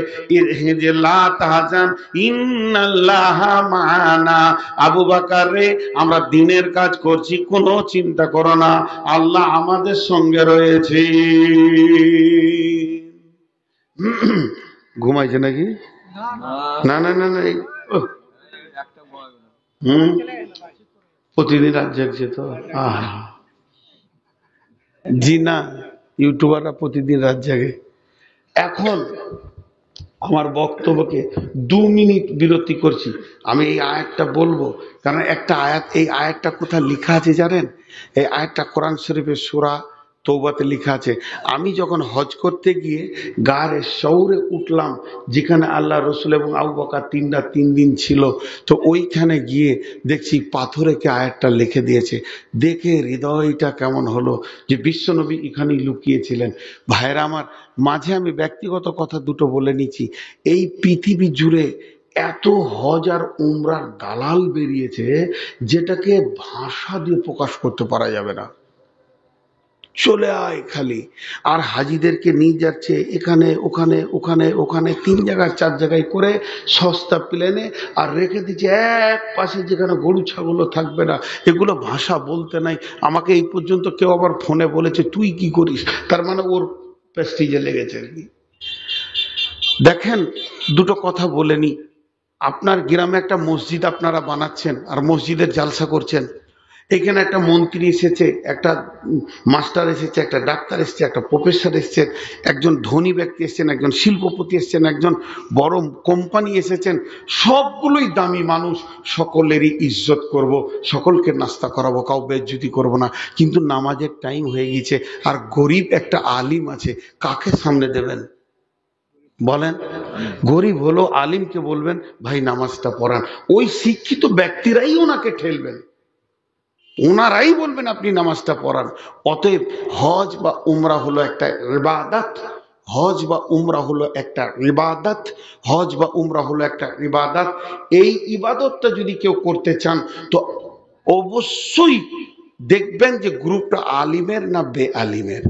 যে লা তাহজান ইন্নাল্লাহা মা'ানা, আবু বকর রে, আমরা দ্বীনের কাজ করছি, কোনো চিন্তা করো না, আল্লাহ আমাদের সঙ্গে রয়েছে। ঘুমাইছে নাকি? না না না না, প্রতিদিন রাত জাগছে তো। জি না, ইউটিউবাররা প্রতিদিন রাত জাগে। এখন আমার বক্তব্যকে 2 মিনিট বিরতি করছি। আমি এই আয়াতটা বলবো, কারণ একটা আয়াত, এই আয়াতটা কোথায় লেখা আছে জানেন? এই আয়াতটা কোরআন শরীফের সূরা তওবাতে লেখা আছে। আমি যখন হজ করতে গিয়ে গারে শৌরে উঠলাম, যেখানে আল্লাহ রসুল এবং আবু বকর 3 দিন ছিল, তো ওইখানে গিয়ে দেখছি পাথরে কে আয়াতটা লিখে দিয়েছে। দেখে হৃদয়টা কেমন হলো যে বিশ্বনবী এখানেই লুকিয়েছিলেন। ভাইরা আমার, মাঝে আমি ব্যক্তিগত কথা দুটো বলে নিচ্ছি। এই পৃথিবী জুড়ে এত হজ আর উমরার দালাল বেরিয়েছে, যেটাকে ভাষা দিয়ে প্রকাশ করতে পারা যাবে না। চলে আয় খালি, আর হাজিদেরকে নিয়ে যাচ্ছে এখানে ওখানে ওখানে ওখানে, 3 জায়গায় 4 জায়গায় করে সস্তা প্লেনে, আর রেখে দিচ্ছে এক পাশে যেখানে গরু ছাগলও থাকবে না। এগুলো ভাষা বলতে নাই। আমাকে এই পর্যন্ত কেউ আবার ফোনে বলেছে তুই কি করিস, তার মানে ওর প্রেস্টিজে লেগেছে আর কি। দেখেন, দুটো কথা বলে নি। আপনার গ্রামে একটা মসজিদ আপনারা বানাচ্ছেন আর মসজিদের জালসা করছেন। এখানে একটা মন্ত্রী এসেছে, একটা মাস্টার এসেছে, একটা ডাক্তার এসেছে, একটা প্রফেসর এসেছেন, একজন ধনী ব্যক্তি এসেছেন, একজন শিল্পপতি এসেছেন, একজন বড় কোম্পানি এসেছেন। সবগুলোই দামি মানুষ, সকলেরই ইজ্জত করব, সকলকে নাস্তা করাবো, কাউ বেজ্জতি করব না। কিন্তু নামাজের টাইম হয়ে গেছে, আর গরিব একটা আলিম আছে, কাকে সামনে দেবেন বলেন? গরিব হলো, আলিমকে বলবেন ভাই নামাজটা পড়ান, ওই শিক্ষিত ব্যক্তিরাই ওনাকে ঠেলবেন, ওনারাই বলবেন আপনি নামাজটা পড়ান। অতএব হজ বা উমরা হলো একটা ইবাদত, হজ বা উমরা হলো একটা ইবাদত, হজ বা উমরা হলো একটা ইবাদত। এই ইবাদতটা যদি কেউ করতে চান, তো অবশ্যই দেখবেন যে গ্রুপটা আলিমের না বে আলিমের।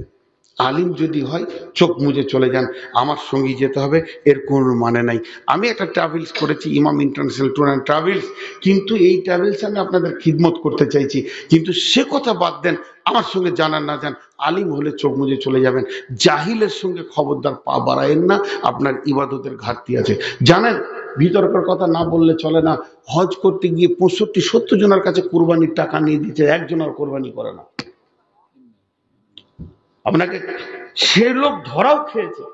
আলিম যদি হয় চোখ মুজে চলে যান, আমার সঙ্গী যেতে হবে, এর কোনো মানে নাই। আমি একটা ট্রাভেলস করেছি, ইমাম ইন্টারন্যাশনাল ট্যুর অ্যান্ড ট্রাভেলস, কিন্তু এই ট্রাভেলস আমি আপনাদের খিদমত করতে চাইছি। কিন্তু সে কথা বাদ দেন, আমার সঙ্গে জানান না যান, আলিম হলে চোখ মুজে চলে যাবেন, জাহিলের সঙ্গে খবরদার পা বাড়ায়েন না, আপনার ইবাদতের ঘাটতি আছে। জানেন, বিতর্কের কথা না বললে চলে না, হজ করতে গিয়ে 65-70 জনের কাছে কোরবানির টাকা নিয়ে দিচ্ছে, একজন আর কোরবানি করে না। আপনাকে সে লোক ধরাও খেয়েছে,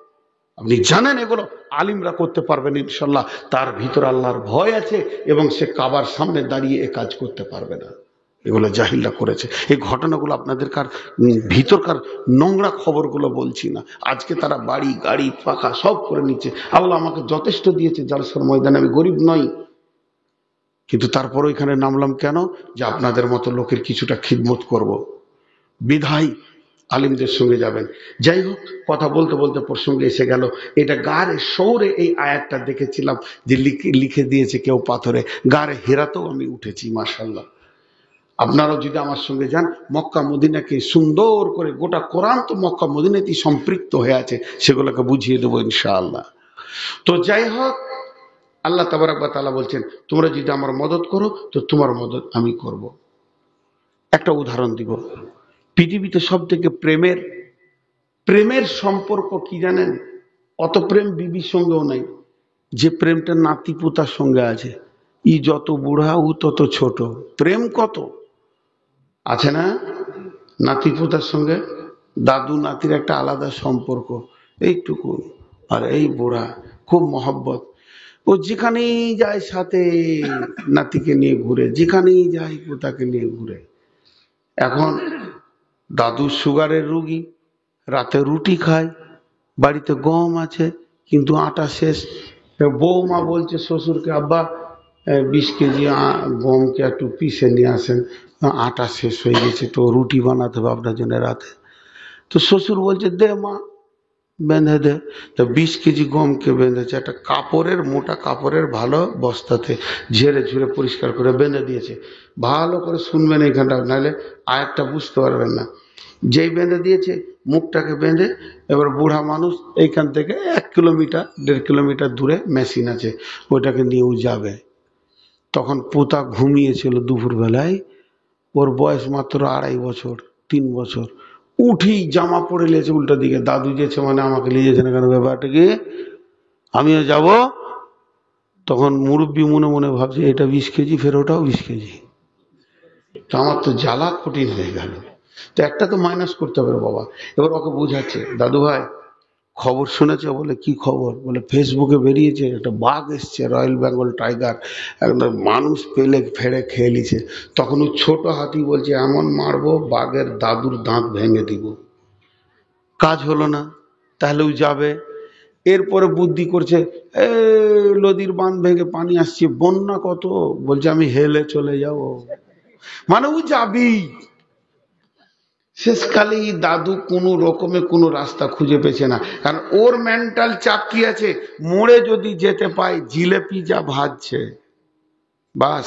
আপনি জানেন। এগুলো আলিমরা করতে পারবেন ইনশাল্লাহ, তার ভিতর আল্লাহর ভয় আছে এবং সে কাবার সামনে দাঁড়িয়ে এ কাজ করতে পারবে না। এগুলো জাহিলরা করেছে। এই ঘটনাগুলো আপনাদের ভিতরকার নোংরা খবরগুলো বলছি না। আজকে তারা বাড়ি গাড়ি পাকা সব করে নিচ্ছে। আল্লাহ আমাকে যথেষ্ট দিয়েছে জালসার ময়দানে, আমি গরিব নই, কিন্তু তারপর এখানে নামলাম কেন? যে আপনাদের মতো লোকের কিছুটা খিদমত করব। বিধায় আলিমদের সঙ্গে যাবেন। যাই হোক, কথা বলতে বলতে প্রসঙ্গে এসে গেল, এটা গারে শৌরে এই আয়াতটা দেখেছিলাম যে লিখে দিয়েছে কেউ পাথরে। গারে হেরাতেও আমি উঠেছি, মাশাআল্লাহ। আপনারাও যদি আমার সঙ্গে যান, মক্কা মদিনাকে সুন্দর করে, গোটা কোরআন তো মক্কা মদিনাতেই সম্পৃক্ত হয়ে আছে, সেগুলোকে বুঝিয়ে দেবো ইনশাআল্লাহ। তো যাই হোক, আল্লাহ তাবারক ওয়া তাআলা বলছেন তোমরা যদি আমার মদত করো তো তোমার মদত আমি করব। একটা উদাহরণ দিব। পৃথিবীতে সব থেকে প্রেমের সম্পর্ক কি জানেন? অত প্রেম বিবির সঙ্গেও নাই, যে প্রেমটা নাতি পুতার সঙ্গে আছে। ই যত বুড়া ও তত ছোট, প্রেম কত আছে না? নাতি পোতার সঙ্গে দাদু নাতির একটা আলাদা সম্পর্ক, এইটুকু। আর এই বুড়া খুব মহব্বত, ও যেখানেই যায় সাথে নাতিকে নিয়ে ঘুরে, যেখানেই যায় পোতাকে নিয়ে ঘুরে। এখন দাদু সুগারের রুগী, রাতে রুটি খায়, বাড়িতে গম আছে কিন্তু আটা শেষ। বৌমা বলছে শ্বশুরকে, আব্বা 20 কেজি গমকে একটু পিষে নিয়ে আসেন, আটা শেষ হয়ে গেছে, তো রুটি বানাতে হবে আপনার জন্য রাতে। তো শ্বশুর বলছে দে মা, বেঁধে দে। তো 20 কেজি গমকে বেঁধেছে একটা কাপড়ের, মোটা কাপড়ের ভালো বস্তাতে, ঝেড়ে ঝুড়ে পরিষ্কার করে বেঁধে দিয়েছে। ভালো করে শুনবেন এইখানটা, নাহলে আরেকটা বুঝতে পারবেন না। যেই বেঁধে দিয়েছে, মুখটাকে বেঁধে, এবার বুড়া মানুষ এইখান থেকে 1 কিলোমিটার 1.5 কিলোমিটার দূরে মেশিন আছে, ওইটাকে নিয়েও যাবে। তখন পোতা ঘুমিয়েছিল দুপুরবেলায়, ওর বয়স মাত্র 2.5 বছর 3 বছর। উঠি জামা পরে নিয়েছে উল্টো দিকে, দাদু যেছে মানে আমাকে নিয়ে যেছে না কেন, ব্যাপারটা কি, আমিও যাব। তখন মুরব্বী মনে মনে ভাবছে এটা 20 কেজি, ফের ওটাও 20 কেজি, তো আমার তো জ্বালা কঠিন হয়ে গেল। তো একটা তো মাইনাস করতে হবে বাবা। এবার ওকে বোঝাচ্ছে, দাদু ভাই খবর শুনেছে? বলে কি খবর? বলে ফেসবুকে বেরিয়েছে একটা বাঘ এসছে, রয়্যাল বেঙ্গল টাইগার, একদম মানুষ পেলে ফেড়ে খেয়ে নিছে। তখন ও ছোট হাতি বলছে এমন মারবো বাঘের দাদুর দাঁত ভেঙে দিব। কাজ হলো না, তাহলে ও যাবে। এরপরে বুদ্ধি করছে, এ নদীর বাঁধ ভেঙে পানি আসছে, বন্যা কত, বলছে আমি হেলে চলে যাবো, মানে ও যাবি। শেষকালে দাদু কোনো রকমে কোনো রাস্তা খুঁজে পেছে না, কারণ ওর মেন্টাল চাপ কি আছে, মোড়ে যদি যেতে পাই জিলেপি যা ভাজছে, বাস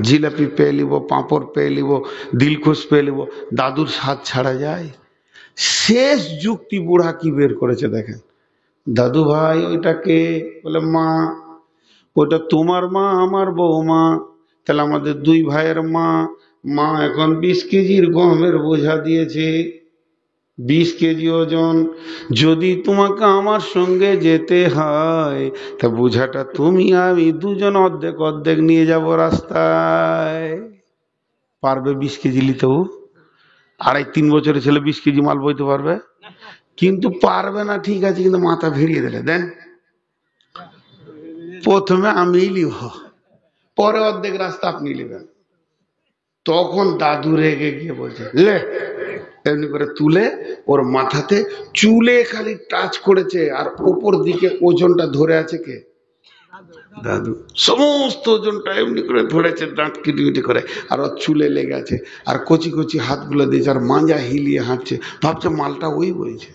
জিলেপি পেয়ে নিব, পাঁপড় পেয়ে নিব, দিলখুশ পেয়ে নিব, দাদুর স্বাদ ছাড়া যায়? শেষ যুক্তি বুড়া কি বের করেছে দেখেন, দাদু ভাই ওইটাকে, বলে মা, ওটা তোমার মা আমার বৌমা, তাহলে আমাদের দুই ভাইয়ের মা। মা এখন 20 কেজির গমের বোঝা দিয়েছে, 20 কেজি ওজন। যদি তোমাকে আমার সঙ্গে যেতে হয় তা বোঝাটা তুমি আমি দুজন অর্ধেক অর্ধেক নিয়ে যাব রাস্তায়। পারবে 20 কেজি নিতেও? 2.5-3 বছরের ছেলে 20 কেজি মাল বইতে পারবে? কিন্তু পারবে না, ঠিক আছে, কিন্তু মাথা ভিড়িয়ে দিলে দেন, প্রথমে আমি লিভ, পরে অর্ধেক রাস্তা আপনি নেবেন। তখন দাদু রেগে গিয়ে বলছে লে, এমনি করে তুলে ওর মাথাতে চুলে খালি টাচ করেছে, আর ওপর দিকে ওজনটা ধরে আছে কে? দাদু। সমস্ত ওজনটা এমনি করে ধরেছে, দাঁত কিটিমিটি করে, আর ওর চুলে লেগে আছে, আর কচি কচি হাতগুলো দিয়েছে, আর মাঞ্জা হিলিয়ে হাঁটছে, ভাবছে মালটা ওই বইছে।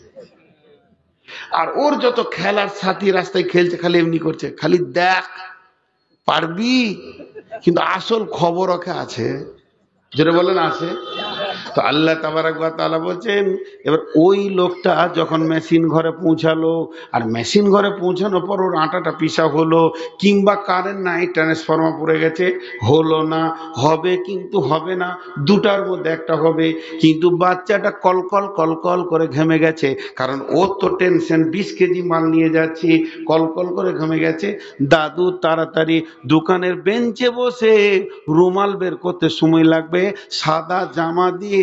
আর ওর যত খেলার সাথী রাস্তায় খেলছে, খালি এমনি করছে, খালি দেখ পারবি। কিন্তু আসল খবর ওকে আছে, যেটা বলেন আছে। তো আল্লাহ তাবারাক ওয়া তাআলা বলছেন, এবার ওই লোকটা যখন মেশিন ঘরে পৌঁছালো, আর মেশিন ঘরে পৌঁছানোর পর ওর আটাটা পিসা হলো, কিংবা কারেন্ট নাই, ট্রান্সফরমার পড়ে গেছে, হলো না, হবে কিন্তু হবে না, দুটার মধ্যে একটা হবে। কিন্তু বাচ্চাটা কলকল কলকল করে ঘেমে গেছে, কারণ ওর তো টেনশন 20 কেজি মাল নিয়ে যাচ্ছি, কলকল করে ঘেমে গেছে। দাদু তাড়াতাড়ি দোকানের বেঞ্চে বসে, রুমাল বের করতে সময় লাগবে, সাদা জামা দিয়ে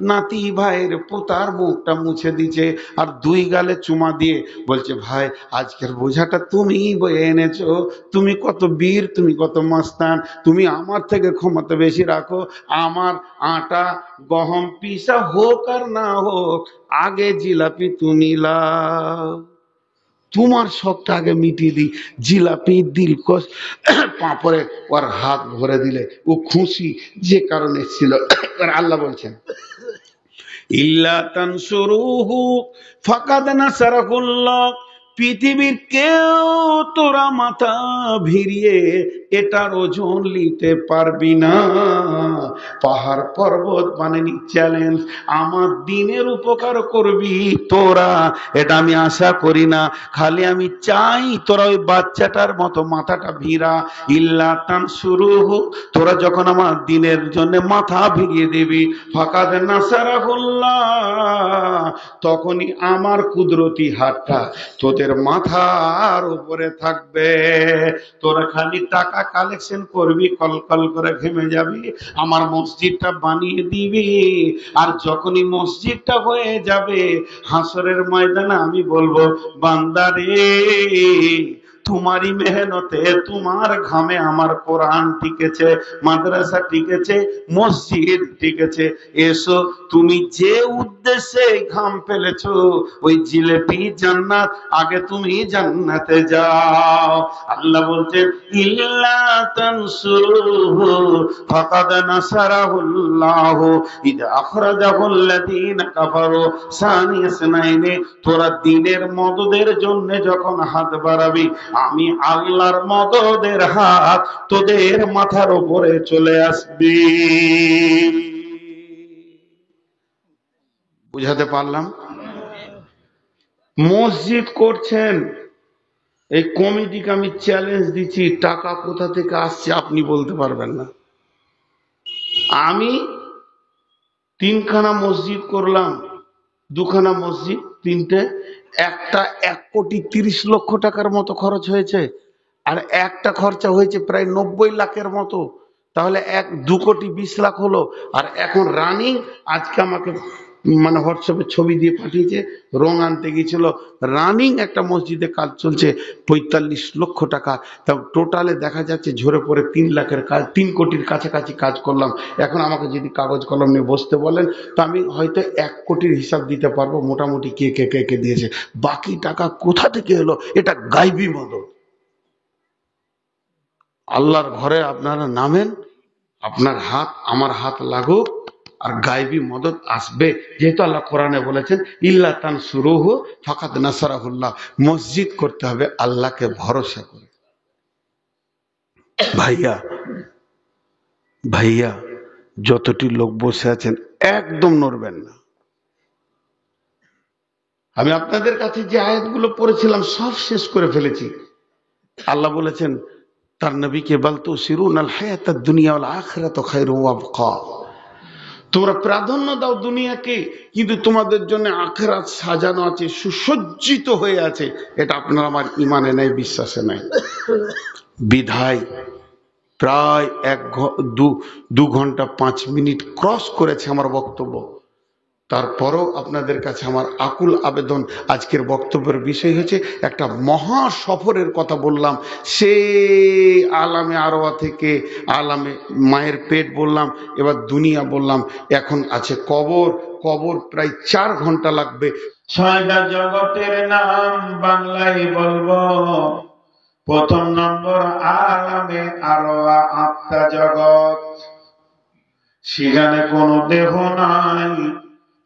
নাতি ভাইয়ের পোতার মুখটা মুছে দিচ্ছে, আর 2 গালে চুমা দিয়ে বলছে ভাই আজকের বোঝাটা তুমি বয়ে এনেছো, তুমি কত বীর, তুমি কত মাস্তান, তুমি আমার থেকে ক্ষমতা বেশি রাখো, আমার আটা গহম পিসা হোক আর না হোক, আগে জিলাপি তুমি লাও, তোমার শখটা আগে মিটিয়ে দিই। জিলাপি দিলকশ পাঁপড়ে ওর হাত ভরে দিলে ও খুশি, যে কারণে ছিল। আল্লাহ বলছেন ইল্লা তানসুরুহু ফাকাদ নাসারাহুল্লাহ, পৃথিবীর কেউ তোরা মাথা ভিড়িয়ে এটার ওজন নিতে পারবি না। পাহাড় পর্বত মানেনি চ্যালেঞ্জ, আমার দিনের উপকার করবি তোরা, এটা আমি আশা করি না, খালি আমি চাই তোরা ওই বাচ্চাটার মতো মাথাটা ভিড়া। ইল্লা তানসুরুহু, তোরা যখন আমার দিনের জন্য মাথা ভিড়িয়ে দিবি, ফাকাদ নাসারাহুল্লাহ, তখনই আমার কুদরতি হাতটা তোদের তোদের মাথার উপরে থাকবে। তোরা খালি টাকা কালেকশন করবি, কলকল করে ঘেমে যাবি, আমার মসজিদটা বানিয়ে দিবি। আর যখনই মসজিদটা হয়ে যাবে, হাসরের ময়দানে আমি বলবো, বান্দা রে, তোমারই মেহনতে, তোমার ঘামে আমার কোরআন টিকেছে, মাদ্রাসা টিকেছে, মসজিদ টিকেছে। এসো, তুমি যে উদ্দেশ্যে ঘাম ফেলেছো, ওই জিলেপি জান্নাত, আগে তুমি জান্নাতে যাও। আল্লাহ বলছেন, ইল্লা তানসুরুহু ফাকাদ নাসারাহুল্লাহু ইদ আখরাজাহুল্লাযীনা কাফারু সানিয়া ইসনাইনি। তোরা দ্বীনের মদদের জন্য যখন হাত বাড়াবি, আমি আল্লাহর মদদের হাত তোদের মাথার উপরে চলে আসবে। বুঝাতে পারলাম? মসজিদ করছেন, এই কমিটিকে আমি চ্যালেঞ্জ দিচ্ছি, টাকা কোথা থেকে আসছে আপনি বলতে পারবেন না। আমি 3খানা মসজিদ করলাম, 2খানা মসজিদ, 3টে, একটা 1,30,00,000 টাকার মতো খরচ হয়েছে, আর একটা খরচা হয়েছে প্রায় 90 লাখের মতো। তাহলে 2,20,00,000 হলো। আর এখন রানিং, আজকে আমাকে মানে হোয়াটসঅ্যাপে ছবি দিয়ে পাঠিয়েছে, রং আনতে গিয়েছিল, রানিং একটা মসজিদে কাজ চলছে 45 লক্ষ টাকা। তা টোটালে দেখা যাচ্ছে ঝরে পড়ে 3 লাখের কাজ, 3 কোটির কাছাকাছি কাজ করলাম। এখন আমাকে যদি কাগজ কলম নিয়ে বসতে বলেন, তো আমি হয়তো 1 কোটির হিসাব দিতে পারবো মোটামুটি কে কে কে কে দিয়েছে। বাকি টাকা কোথা থেকে এলো? এটা গাইবী মদদ। আল্লাহর ঘরে আপনারা নামেন, আপনার হাত আমার হাত লাগুক, আর গায়বী মদদ আসবে। যেহেতু আল্লাহ কোরআনে বলেছেন, ইল্লা তানসুরুহু ফাকাদ নাসারাহুল্লাহ। মসজিদ করতে হবে আল্লাহকে ভরসা করে। ভাইয়া ভাইয়া, যতটি লোক বসে আছেন, একদম নড়বেন না। আমি আপনাদের কাছে যে আয়াতগুলো পড়েছিলাম সব শেষ করে ফেলেছি। আল্লাহ বলেছেন তার নবীকে, বাল তুসিরুনাল হায়াতাদ দুনিয়া ওয়াল আখিরাতু খায়রুম ওয়া আবকা। তোমরা প্রাধান্য দাও দুনিয়াকে, কিন্তু তোমাদের জন্য আখিরাত সাজানো আছে, সুসজ্জিত হয়ে আছে। এটা আপনার আমার ইমানে নাই, বিশ্বাসে নাই। বিধায় প্রায় 2 ঘন্টা 5 মিনিট ক্রস করেছে আমার বক্তব্য। তারপরও আপনাদের কাছে আমার আকুল আবেদন, আজকের বক্তব্যের বিষয় হচ্ছে একটা মহা সফরের কথা বললাম। সে আলামে আরওয়া থেকে আলামে মায়ের পেট বললাম, এবার দুনিয়া বললাম, এখন আছে কবর। কবর প্রায় 4 ঘন্টা লাগবে। 6টা জগতের নাম বাংলায় বলবো। প্রথম নম্বর আলামে আরওয়া, আত্মা জগৎ। সেখানে কোনো দেহ নাই,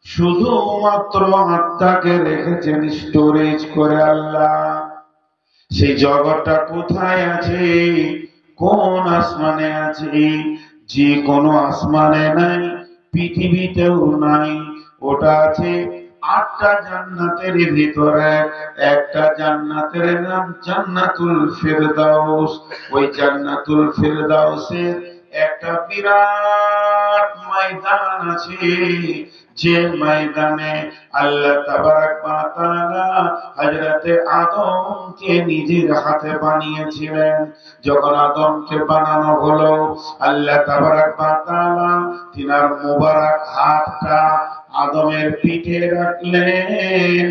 শুধুমাত্র আত্মাকে রেখেছেন স্টোরেজ করে আল্লাহ। সেই জগৎটা কোথায় আছে? কোন আসমানে আছে? যে কোনো আসমানে নাই, পৃথিবীতেও নাই। ওটা আছে 8টা জান্নাতের ভিতরে। একটা জান্নাতের নাম জান্নাতুল ফিরদাউস। ওই জান্নাতুল ফিরদাউসের একটা বিরাট ময়দান আছে, যে ময়দানে আল্লাহ তাবারক ওয়া তাআলা হযরতে আদমকে নিজের হাতে বানিয়েছিলেন। যখন আদমকে বানানো হলো, আল্লাহ তাবারক ওয়া তাআলা তিনার মুবারক হাতটা আদমের পিঠে রাখলেন,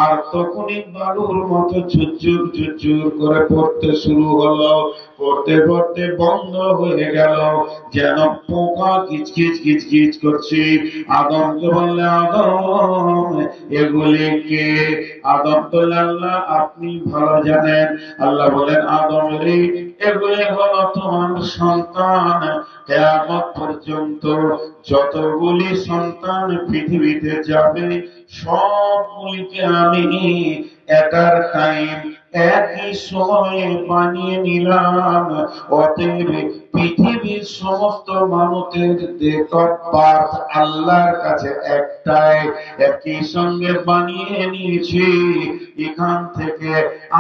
আর তখনই বালুর মতো ঝুরঝুর ঝুরঝুর করে পড়তে শুরু হলো। পড়তে পড়তে বন্ধ হয়ে গেল, যেন পোকা কিচকিচ কিচকিচ করছে। আদমকে বললে, আদম এগুলি কে? আদম বললেন, আল্লাহ আপনি ভালো জানেন। আল্লাহ বলেন, আদম রে, এগুলি হলো তোমার সন্তান। কিয়ামত পর্যন্ত যতগুলি সন্তান পৃথিবীতে যাবে, সবগুলিকে আমি এটার টাইম, এক একই সময়ে বানিয়ে নিলাম। অতএব পৃথিবীর সমস্ত মানুষের ডেট অফ বার্থ আল্লাহর কাছে একটাই, একই সঙ্গে বানিয়ে নিয়েছি। এখান থেকে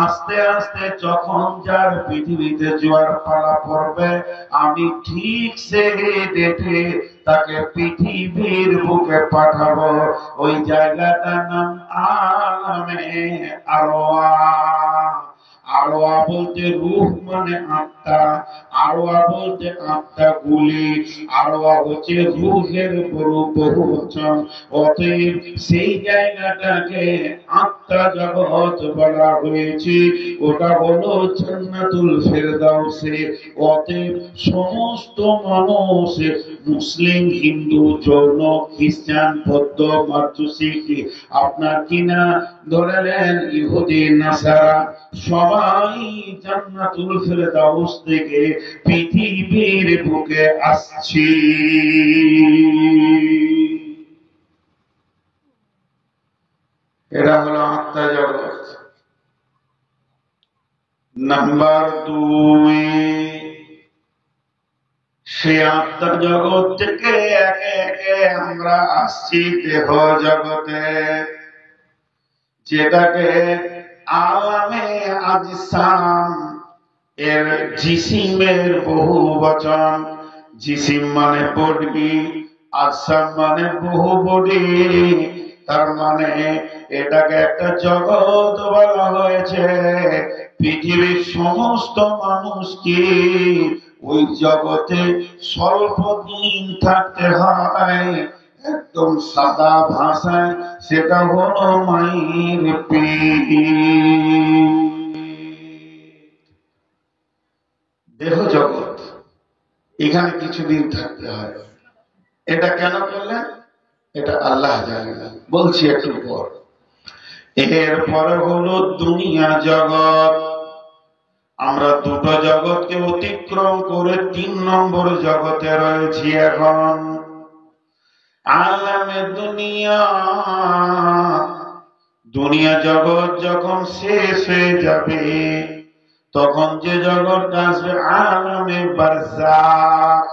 আস্তে আস্তে যখন যার পৃথিবীতে জোয়ার পালা পড়বে, আমি ঠিক সেই ডেটে তাকে পৃথিবীর বুকে পাঠাবো। ওই জায়গাটার নাম আলামে আরওয়াহ। আরওয়া বলতে রূহ মানে আত্মা, আরওয়া বলতে আত্মা গুলি, আরওয়া হচ্ছে রূহের বহু বচন। অতএব সেই জায়গাটাকে আত্মা জগৎ বলা হয়েছে, ওটা হলো জান্নাতুল ফেরদাউসে। অতএব সমস্ত মানুষ, মুসলিম, হিন্দু, জৈন, খ্রিস্টান, বৌদ্ধ, মাদ্রসি, আপনার কিনা ধরে নেন ইহুদি, নাসারা, সবাই জান্নাতুল ফেরদাউস থেকে পৃথিবীর বুকে আসছে। এরা হলো আত্মা জগৎ। নাম্বার 2, সে আত্মা জগৎ থেকে একে একে আমরা আসছি দেহ জগতে, যেটাকে আলামে আজসাম এর জিসিমের বহু বচন। জিসিম মানে বডি, আজসাম মানে বহু বডি। তার মানে এটাকে একটা জগৎ বলা হয়েছে। পৃথিবীর সমস্ত মানুষকে ওই জগতে স্বল্প দিন থাকতে হয়। একদম সাদা ভাষায় সেটা হলো মায়ের পেট। দেহ জগৎ, এখানে কিছুদিন থাকতে হয়। এটা কেন করলেন এটা আল্লাহ জানে, বলছি একটু পর। এরপরে হলো দুনিয়া জগৎ। আমরা দুটো জগৎকে অতিক্রম করে 3 নম্বর জগতে রয়েছি এখন, আলামে দুনিয়া। দুনিয়া জগৎ যখন শেষ হয়ে যাবে, তখন যে জগৎটা আসবে আলামে বারজাখ।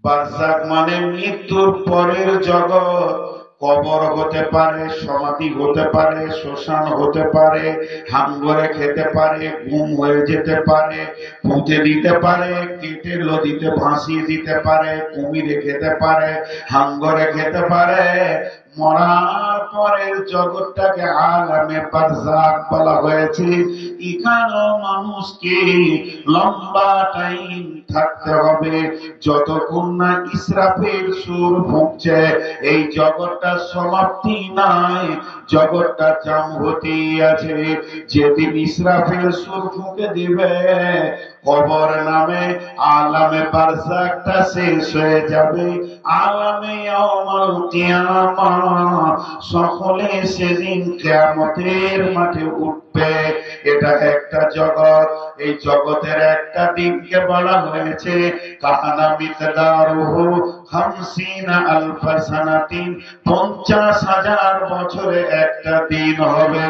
বারজাখ মানে মৃত্যুর পরের জগৎ। কবর হতে পারে, সমাধি হতে পারে, শ্মশান হতে পারে, হাঙ্গরে খেতে পারে, গুম হয়ে যেতে পারে, পুঁতে দিতে পারে, কেটে নদীতে ভাসিয়ে দিতে পারে, কুমিরে খেতে পারে, হাঙ্গরে খেতে পারে। মরার পরের জগৎটাকে আলামে বারজাখ বলা হয়েছে। এখানেও মানুষকে লম্বা টাইম থাকতে হবে, যতক্ষণ না ইসরাফিল সুর ফুঁকছে। এই জগৎটা সমাপ্তি নাই, জগৎটা জাম হতেই আছে। যেদিন ইসরাফিল সুর ফুঁকে দিবে, কবর নামে আলামে বারজাখটা শেষ হয়ে যাবে। আলামে ইয়াউমুল কিয়ামah, সকলে সেদিন কিয়ামতের মাঠে উঠবে। এটা একটা জগৎ। এই জগতের একটা দিনকে বলা হয়েছে কানা মিকদারুহু 50,000 সানাতিন, 50,000 বছরে একটা দিন হবে।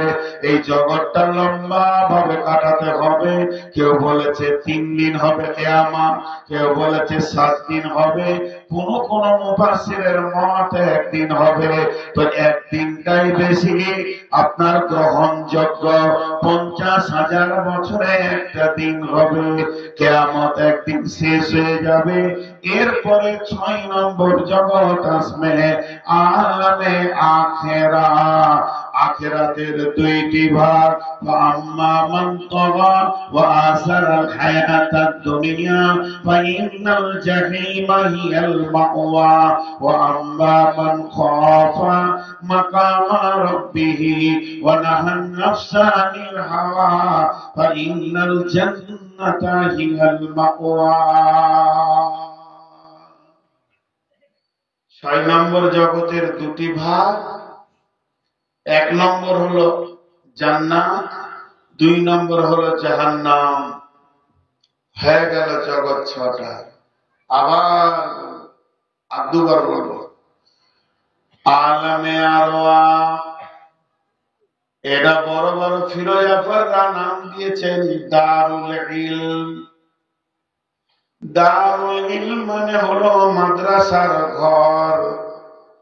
এই জগৎটা লম্বা ভাবে কাটাতে হবে। কেউ বলেছে 3 দিন হবে কিয়ামত, কেউ বলেছে 7 দিন হবে, কোন কোন মুফাসসিরের মত 1 দিন হবে। তো 1 দিনটাই বেশি আপনার গ্রহণযোগ্য। 50,000 বছরে একটা দিন হবে। কিয়ামত একদিন শেষ হয়ে যাবে। এরপরে 6 নম্বর জগৎ আসবে আলামে আখিরা। আখিরাতের 2টি ভাগ, আম্মা মান তাগা ওয়া আসারাল হায়াতাদ দুনিয়া ফাইন্নাল জাহিমা হিয়াল মাওয়া ওয়া আম্মা মান খাফা মাকামা রাব্বিহি ওয়া নাহান নাফসা আনিল হাওয়া ফাইন্নাল জান্নাতা হিয়াল মাওয়া। 6 নম্বর জগতের 2টি ভাগ। 1 নম্বর হলো জান্নাত, 2 নম্বর হলো জাহান্নাম। হয়ে গেল জগৎ 6টা। আবার আর 2বার বলবো। আলামে আরওয়াহ, এটা বড় বড় ফিলোসফাররা নাম দিয়েছেন দারুল ইলম। দারুল ইলম মানে হলো মাদ্রাসার ঘর,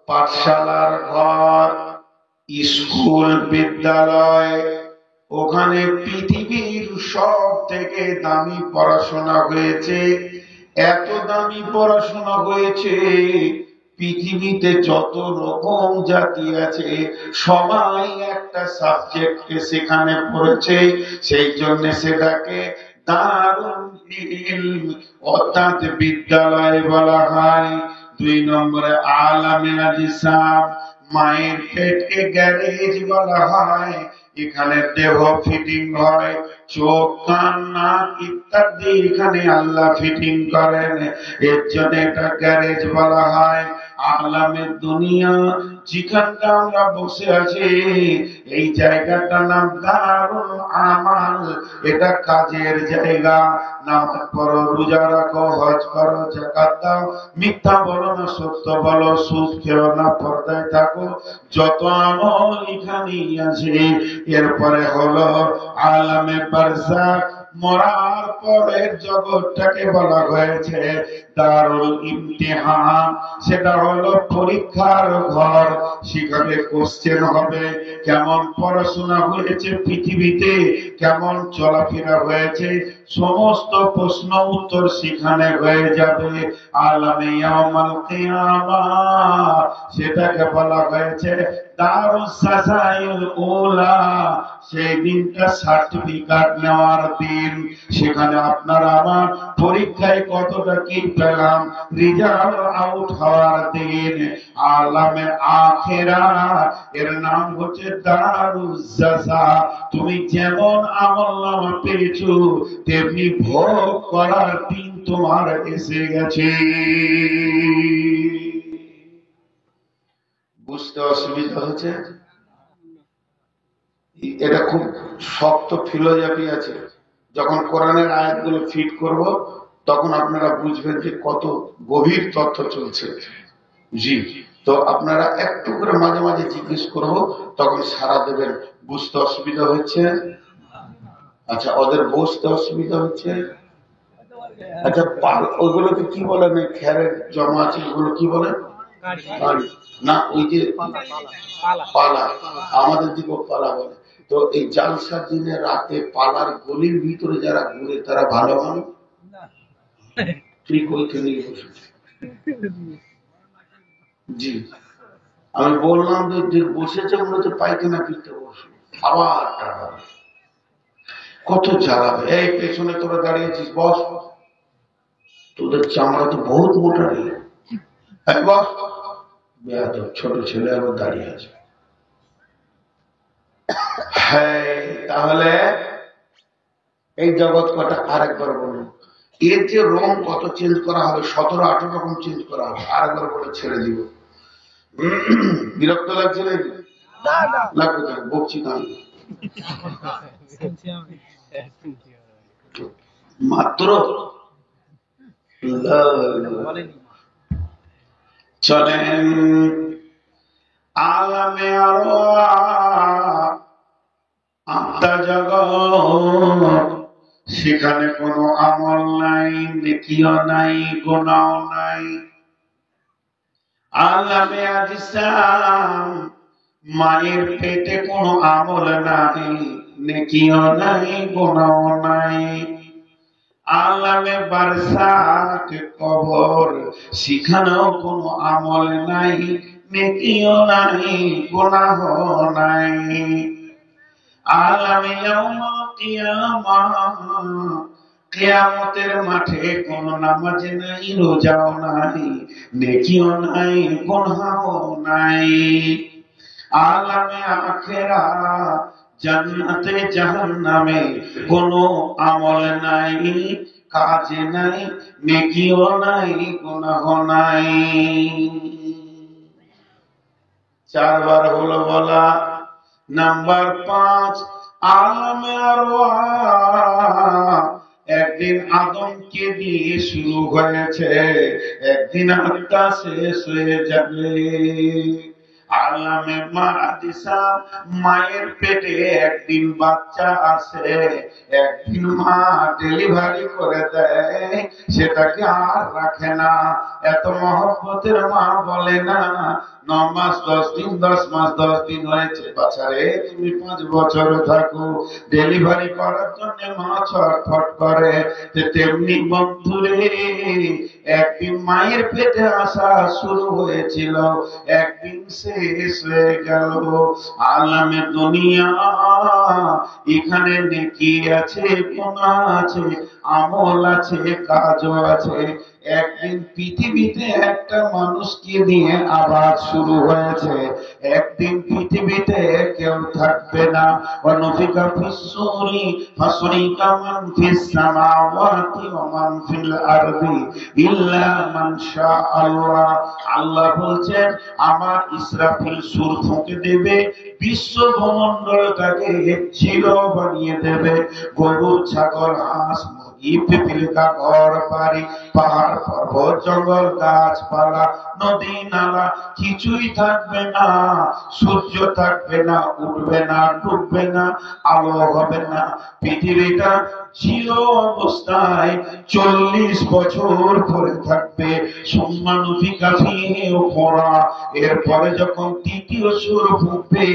পাঠশালার ঘর, স্কুল বিদ্যালয়। ওখানে পৃথিবীর সব থেকে দামি পড়াশোনা হয়েছে। এত দামি পড়াশোনা হয়েছে, পৃথিবীতে যত রকম জাতি আছে সবাই একটা সাবজেক্টকে সেখানে পড়েছে। সেই জন্য সেটাকে দারুল ইলম অর্থাৎ বিদ্যালয় বলা হয়। 2 নম্বরে আলামে আজিসাম, মায়ের পেটকে গ্যারেজ বলা হয়। এখানে দেহ ফিটিং হয়, চোখ কান নাক ইত্যাদি এখানে আল্লাহ ফিটিং করেন, এর জন্য এটা গ্যারেজ বলা হয়। আলামের দুনিয়া, যেখানটা আমরা বসে আছি এই জায়গাটার নাম দারুল আমাল। এটা কাজের জায়গা। নামাজ পড়ো, রোজা রাখো, হজ করো, যাকাত দাও, মিথ্যা বলো না, সত্য বলো, সুদ খেও না, পর্দায় থাকো, যত আমল এখানেই আছে। এরপরে হলো আলামে বারজাখ, মরার পরের জগৎটাকে বলা হয়েছে দারুল ইমতিহান। সেটা হলো পরীক্ষার ঘর। সেখানে কোশ্চেন হবে, কেমন পড়াশোনা হয়েছে পৃথিবীতে, কেমন চলাফেরা হয়েছে, সমস্ত প্রশ্ন উত্তর সেখানে হয়ে যাবে। আলামে ইয়াউমাল কিয়ামাহ, সেটাকে বলা হয়েছে দারুস সাজাইল উলা। সেই দিনটা সার্টিফিকেট নেওয়ার দিন। সেখানে আপনার আমার পরীক্ষায় কতটা কি পেলাম, রেজাল্ট আউট হওয়ার দিন। আলামে আখিরাত, এর নাম হচ্ছে দারুস জাযা। তুমি যেমন আমলনামা পেয়েছো তেমনি ভোগ করার দিন তোমার এসে গেছে। বুঝতে অসুবিধা হচ্ছে? এটা খুব শক্ত ফিলোসফি আছে। যখন কোরআনের আয়াতগুলো ফিট করব তখন আপনারা বুঝবেন যে কত গভীর তথ্য চলছে। জি, তো আপনারা একটু করে মাঝে মাঝে জিজ্ঞেস করব, তখন সারা দেবেন। বুঝতে অসুবিধা হচ্ছে? আচ্ছা, ওদের বসতে অসুবিধা হচ্ছে? আচ্ছা, ওইগুলোকে কি বলেন? খেরের জমা আছে, ওগুলো কি বলেন? না, ওই যে পালা, আমাদের দিকেও পালা বলে। তো এই জালসার দিনে রাতে পালার গলির ভিতরে যারা ঘুরে তারা ভালো মানুষ, ঠিক ওইখানে বসেছে। জি, আমি বললাম যে বসেছে মনে হচ্ছে পায়খানা ফিরতে বসে, আবার কত জ্বালাবে। এই পেছনে তোরা দাঁড়িয়েছিস, বস, তোদের চামড়া তো বহুত মোটা রে, বস। ছোট ছেলে আবার দাঁড়িয়ে আছে। হ্যাঁ, তাহলে এই জগৎ কটা আরেকবার বলুন। এর যে রং কত চেঞ্জ করা হবে, 17-18 রকম চেঞ্জ করা হবে। আরেকবার বলে ছেড়ে দিব। বিরক্ত লাগছে নাকি? লাগবে না, বকছি না মাত্র। চলেন আলামে আরো আত্মা জগৎ, সেখানে কোনো আমল নাই, নেকিও নাই, গুনাহ নাই। আলামে আজসাম, মায়ের পেটে কোনো আমল নাই, নেকিও নাই, গুনাহ নাই। আলামে বারসাক, কবর, সেখানেও কোনো আমল নাই, নেকিও নাই, গুনাহ নাই। আলামে ইয়াউমুল কিয়ামাহ, কিয়ামতের মাঠে কোনো নামাজ নাই, রোজাও নাই, নেকিও নাই, গুনাহও নাই। আলামে আখিরাত, জান্নাতে জাহান্নামে কোনো আমল নাই, কাজ নাই, নেকিও নাই, গুনাহ নাই। 4 বার হলো বলা। নাম্বার 5, আলামে আরওয়াহ, একদিন আদমকে দিয়ে শুরু হয়েছে, একদিন আত্মা শেষ হয়ে যাবে। আলামে মাদিসা, মায়ের পেটে একদিন বাচ্চা আসে, একদিন মা ডেলিভারি করে দেয়, সেটাকে আর রাখে না। এত মহব্বতের মা বলে না 9 মাস 10 দিন, 10 মাস 10 দিন হয়েছে বাচ্চারে, তুমি 5 বছর থাকো। ডেলিভারি করার জন্য মা ছটফট করে। তেমনি বন্ধুরে, একদিন মায়ের পেটে আসা শুরু হয়েছিল, একদিন শেষ হয়ে গেল। আলামে দুনিয়া, এখানে নেকি আছে, গুনাহ আছে, আমল আছে, কাজও আছে। একদিন পৃথিবীতে একটা মানুষকে নিয়ে আবার শুরু হয়েছে, একদিন পৃথিবীতে কেউ থাকবে না। ওয়ানুফিকা ফিস-সূরি ফাসরিকা মান ফিস সামাওয়াতি ওয়া মান ফিল আরদি ইল্লা মান শাআল্লাহ। আল্লাহ বলছেন, আমার ইসরাফিল সুর ফুঁকে দেবে, বিশ্ব ভূমণ্ডলটাকে চির বানিয়ে দেবে। গরু, ছাগল, হাঁস, মুরগি, পিপিলিকা, ঘর বাড়ি, পাহাড় পর্বত, জঙ্গল, গাছপালা, নদী নালা কিছুই থাকবে না। সূর্য থাকবে না, উঠবে না, ডুববে না, আলো হবে না। পৃথিবীটা চির অবস্থায় 40 বছর ধরে থাকবে। এরপরে যখন তৃতীয় সুর ফুঁকবে,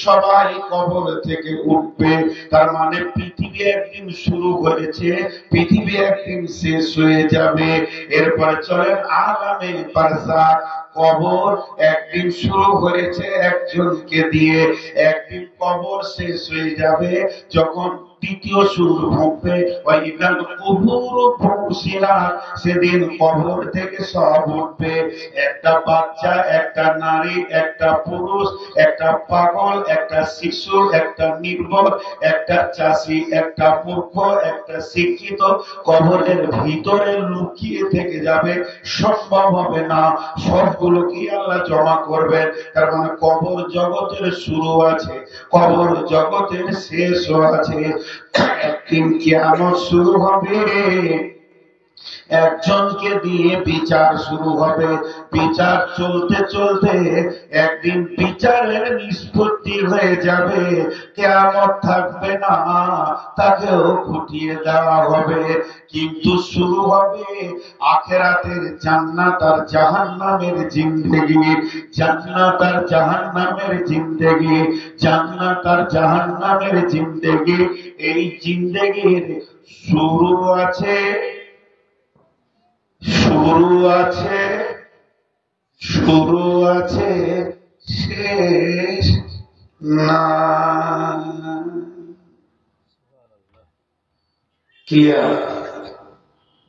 সবাই কবর থেকে উঠবে। তার মানে পৃথিবী একদিন শুরু হয়েছে, পৃথিবী একদিন শেষ হয়ে যাবে। এরপরে চলেন আলামে বারজাখ। কবর একদিন শুরু হয়েছে একজনকে দিয়ে, একদিন কবর শেষ হয়ে যাবে। যখন তৃতীয় সুর ফুঁকবে, সেদিন কবর থেকে সব উঠবে। একটা বাচ্চা, একটা নারী, একটা পুরুষ, একটা পাগল, একটা শিশু, একটা নির্ভর, একটা চাষি, একটা মূর্খ, একটা শিক্ষিত কবরের ভিতরে লুকিয়ে থেকে যাবে। সম্ভব হবে না, সবগুলোকে আল্লাহ জমা করবেন। তার মানে কবর জগতের শুরু আছে, কবর জগতের শেষও আছে। একদিন কিয়ামত শুরু হবে, একজনকে দিয়ে বিচার শুরু হবে। বিচার চলতে চলতে একদিন বিচারের নিষ্পত্তি হয়ে যাবে, কিয়ামত থাকবে না, তাকেও খুঁটিয়ে দেওয়া হবে। কিন্তু শুরু হবে আখিরাতের জান্নাত আর জাহান্নামের জিন্দেগি, জান্নাত আর জাহান্নামের জিন্দেগি, জান্নাত আর জাহান্নামের জিন্দেগি। এই জিন্দেগির শুরু আছে, শুরু আছে, শুরু আছে, শেষ না। ক্লিয়ার?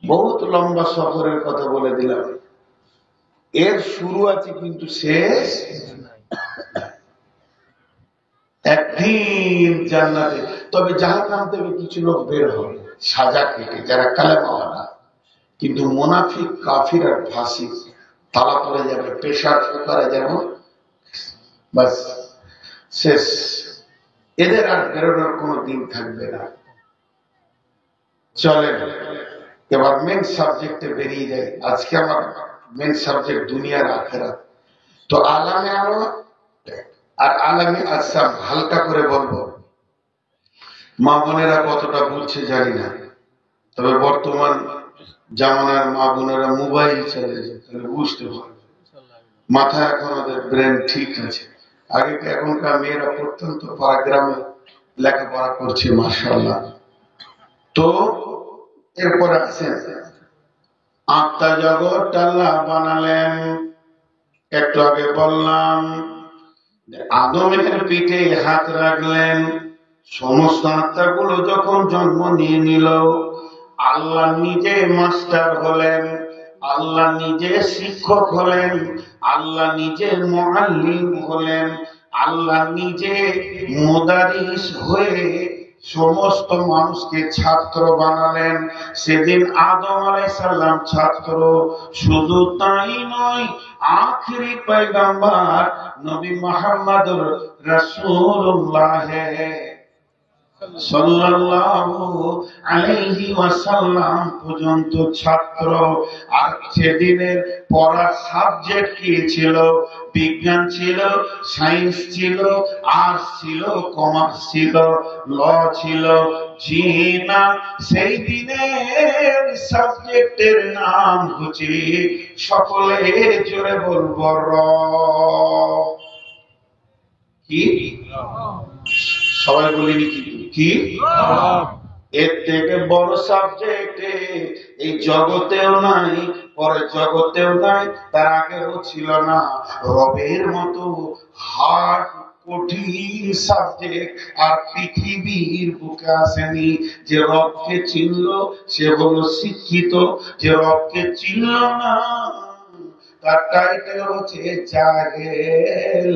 বহুত লম্বা সফরের কথা বলে দিলাম। এর শুরু আছে কিন্তু শেষ। একদিন জান্নাতে, তবে জাহান্নাম থেকে কিছু লোক বের হবে সাজা কেটে, যারা কালেমাওয়ালা। কিন্তু মুনাফিক, কাফির আর ফাসিক তালা পড়ে যাবে, প্রেশার কুকারে যেমন, বাস শেষ। এদের আর বেরোনোর কোনো দিন থাকবে না। চলেন এবার মেন সাবজেক্টে বেরিয়ে যায়। আজকে আমার মেন সাবজেক্ট দুনিয়ার আখিরাত। তো আলামে আলো আর আলামে আসসাম হালকা করে বলবো। মা বোনেরা কতটা বুঝছে জানি না, তবে বর্তমান জামানার মা বোনেরা মোবাইল চালিয়ে তাহলে বুঝতে পারবে। মাথা এখন ওদের ব্রেন ঠিক আছে। আগে এখনকার মেয়েরা প্রত্যন্ত পাড়া গ্রামে লেখাপড়া করছে, মাশাআল্লাহ। তো এরপরে আছেন আত্মা জগৎ আল্লাহ বানালেন। একটু আগে বললাম আদমের পিঠে হাত রাখলেন। সমস্ত আত্মাগুলো যখন জন্ম নিয়ে নিল, আল্লাহ নিজে মাস্টার হলেন, আল্লাহ নিজে শিক্ষক হলেন, আল্লাহ নিজে মুআল্লিম হলেন, আল্লাহ নিজে মুদারিস হয়ে সমস্ত মানুষকে ছাত্র বানালেন। সেদিন আদম আলাইহিস সালাম ছাত্র, শুধু তাই নয়, আখিরি পয়গম্বর নবী মুহাম্মদুর রাসূলুল্লাহ সাল্লাল্লাহু আলাইহি ওয়াসাল্লাম পর্যন্ত ছাত্র। আর সেদিনের পড়ার সাবজেক্ট কি ছিল? বিজ্ঞান ছিল, সায়েন্স ছিল, আর্টস ছিল, কমার্স ছিল, ল ছিল। জি না, সেই দিনের সাবজেক্টের নাম হচ্ছে, সকলে জোরে বলবো, র। কি? সবাই বলিনি কি? কি? এর থেকে বড় সাবজেক্ট এই জগতেও নাই, পরে জগতেও নাই, তার আগেও ছিল না। রবের মতো হার্ড কঠিন সাবজেক্ট আর পৃথিবীর বুকে আসেনি। যে রবকে চিনল সে হলো শিক্ষিত, যে রবকে চিনল না তার টাইটেল হচ্ছে জাহেল।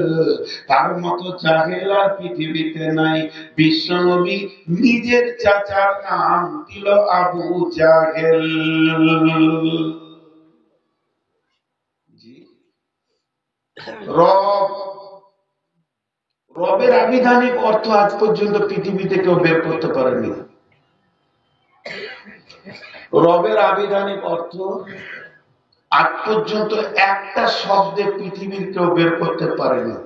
তার মতো জাহেল আর পৃথিবীতে নাই। বিশ্বনবী নিজের চাচার নাম দিল আবু জাহেল। রব, রবের আবিধানিক অর্থ আজ পর্যন্ত পৃথিবীতে কেউ বের করতে পারেনি। রবের আবিধানিক অর্থ আজ পর্যন্ত একটা শব্দে পৃথিবীর কেউ বের করতে পারেনি।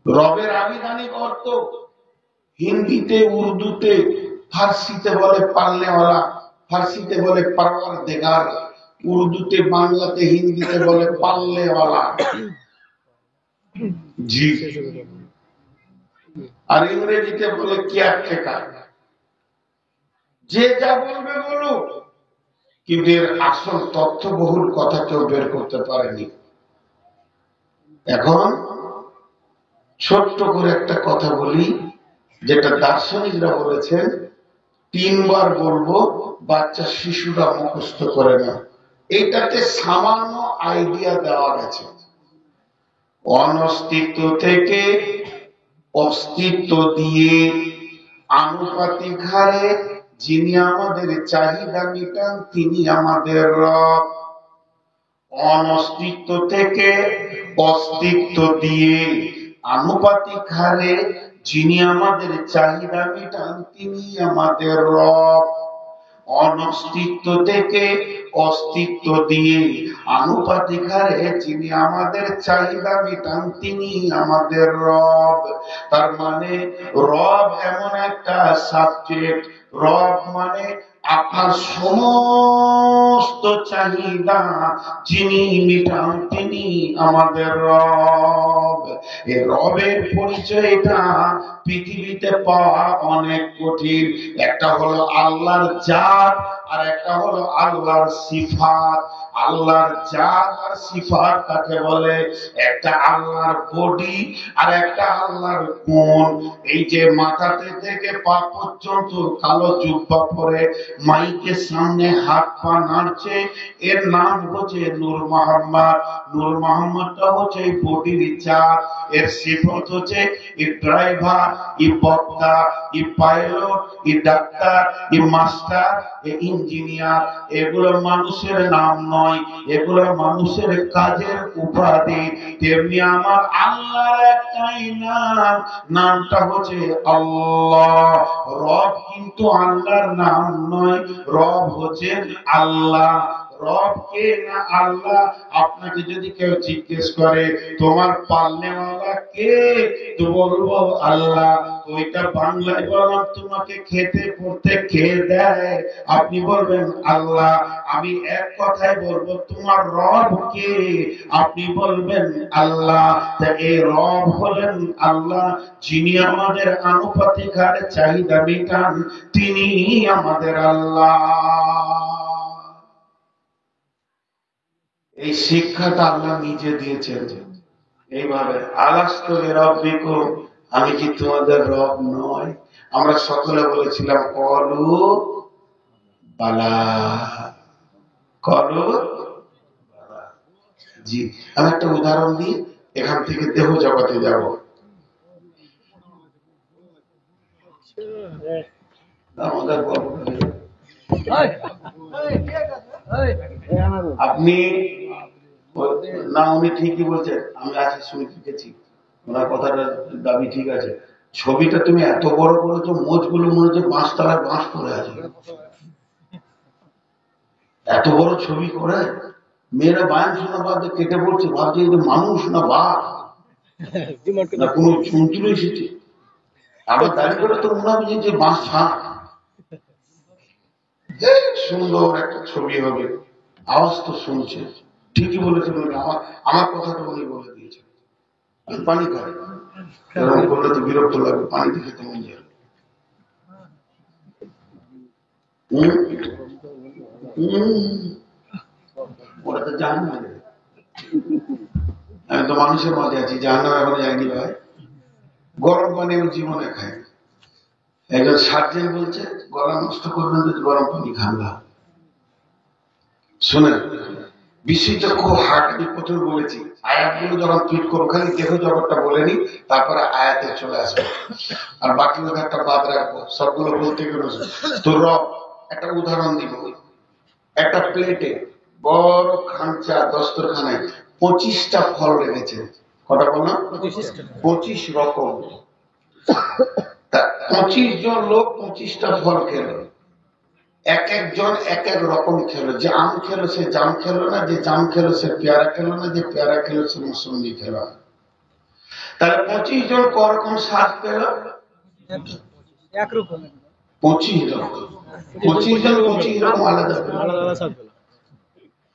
রবের আবিধানিক অর্থ হিন্দিতে, উর্দুতে, ফার্সিতে বলে পালনেওয়ালা, ফার্সিতে বলে পারওয়ারদিগার, উর্দুতে, বাংলাতে, হিন্দিতে বলে পালনেওয়ালা। জি। আর ইংরেজিতে বলে কেয়ারটেকার। যে যা বলবে বলুক, কিন্তু এর আসল তথ্যবহুল কথা কেউ বের করতে পারেনি। এখন ছোট্ট করে একটা কথা বলি, যেটা দার্শনিকরা বলেছেন, 3 বার বলবো, বাচ্চা শিশুরা মুখস্থ করে না। এটাতে সামান্য আইডিয়া দেওয়া গেছে। অনস্তিত্ব থেকে অস্তিত্ব দিয়ে আনুপাতিক হারে যিনি আমাদের চাহিদা মেটান তিনি আমাদের রব। অনস্তিত্ব থেকে অস্তিত্ব দিয়ে আনুপাতিক হারে যিনি আমাদের চাহিদা মেটান তিনি আমাদের রব। অনস্তিত্ব থেকে অস্তিত্ব দিয়ে আনুপাতিক হারে যিনি আমাদের চাহিদা মেটান তিনি আমাদের রব। তার মানে রব এমন একটা সাবজেক্ট, রব মানে আপনার সমস্ত চাহিদা যিনি মেটান তিনি আমাদের রব। এই রবের পরিচয়টা পৃথিবীতে পাওয়া অনেক কঠিন। একটা হলো আল্লাহর জাত আর একটা হলো আল্লাহর সিফাত। আল্লাহর জাত আর সিফাত কাকে বলে? একটা আল্লাহর বডি আর একটা আল্লাহর গুণ। এই যে মাথাতে থেকে পা পর্যন্ত কালো জুব্বা পরে মাইকের সামনে হাত পা নাড়ছে, এর নাম হচ্ছে নূর মোহাম্মদ। নূর মোহাম্মদটা হচ্ছে এই বডির জাত। এর সিফাত হচ্ছে এই ড্রাইভার, এই বক্তা, এই পাইলট, এই ডাক্তার, এই মাস্টার, এই ইঞ্জিনিয়ার। এগুলো মানুষের নাম নয়, এগুলো মানুষের কাজের উপাধি। তেমনি আমার আল্লাহর একটাই নাম, নামটা হচ্ছে আল্লাহ। রব কিন্তু আল্লাহর নাম নয়, রব হচ্ছেন আল্লাহ। রব কে না আল্লাহ? আপনাকে যদি কেউ জিজ্ঞেস করে তোমার পালনেওয়ালা কে, তো বলবো আল্লাহ। ওইটা বাংলায় বললাম, তোমাকে খেতে পড়তে কে দেয়? আপনি বলবেন আল্লাহ। আমি এক কথায় বলবো তোমার রব কে? আপনি বলবেন আল্লাহ। তা এই রব হলেন আল্লাহ, যিনি আমাদের আনুপাতিক হারে চাহিদা মেটান তিনি আমাদের আল্লাহ। এই শিক্ষাটা আল্লাহ নিজে দিয়েছেন। এইভাবে আলাস্তু বিরাব্বিকুম, আমি কি তোমাদের রব নয়? আমরা সকলে বলেছিলাম কলু বালা, কলু বালা। জি। আমি একটা উদাহরণ দিই, এখান থেকে দেহ জগতে যাব। আপনি না, উনি ঠিকই বলছেন, আমি আজকে শুনে শিখেছি, ওনার কথাটা দাবি ঠিক আছে। ছবিটা তুমি এত বড় করেছো, মোচগুলো মনে হচ্ছে বাঁশ তলায় বাঁশ পড়ে আছে। এত বড় ছবি করে মেয়েরা বায়ান শোনা বাদ কেটে পড়ছে, ভাবছে যে মানুষ না বাঘ না কোনো জন্তু এসেছে। আবার দাঁড়িয়ে করে তো মনে হবে যে বাঁশ ছাঁ। সুন্দর একটা ছবি হবে, আওয়াজ তো শুনছে, ঠিকই বলেছেন উনি, আমার কথাটা উনি বলে দিয়েছেন। পানি খায় এরকম করলে তো বিরক্ত লাগবে, পানি দেখে তেমন যাবে। ওরা তো জান না, আমি তো মানুষের মাঝে আছি, জাহান্নাম এখন যায়নি ভাই। গরম পানি আমি জীবনে খাই। একজন সার্জেন বলছে গলা নষ্ট করবেন যদি গরম পানি খান না। শোনেন, বিষয়টা খুব হার্ড। আমি প্রথমে বলেছি আয়াতগুলো যখন ফিট করো, খালি দেহ জগৎটা বলেনি, তারপরে আয়াতে চলে আসবে, আর বাকি একটা বাদ রাখবো, সবগুলো বলতে গেলে। তো রব একটা উদাহরণ দিব। একটা প্লেটে বড় খাঁচা দস্তরখানায় 25টা ফল রেখেছে। কটা বললাম? 25 রকম। 25 জন লোক 25টা ফল খেলো। এক একজন এক এক রকম খেলো। যে আম খেলো সে জাম খেলো না, যে জাম খেলো সে পেয়ারা খেলো না, যে পেয়ারা খেলো সে মৌসুমি খেলো না। তাহলে 25 জন করকম স্বাদ পেল? একরকম। 25 জন 25 রকম আলাদা পেল।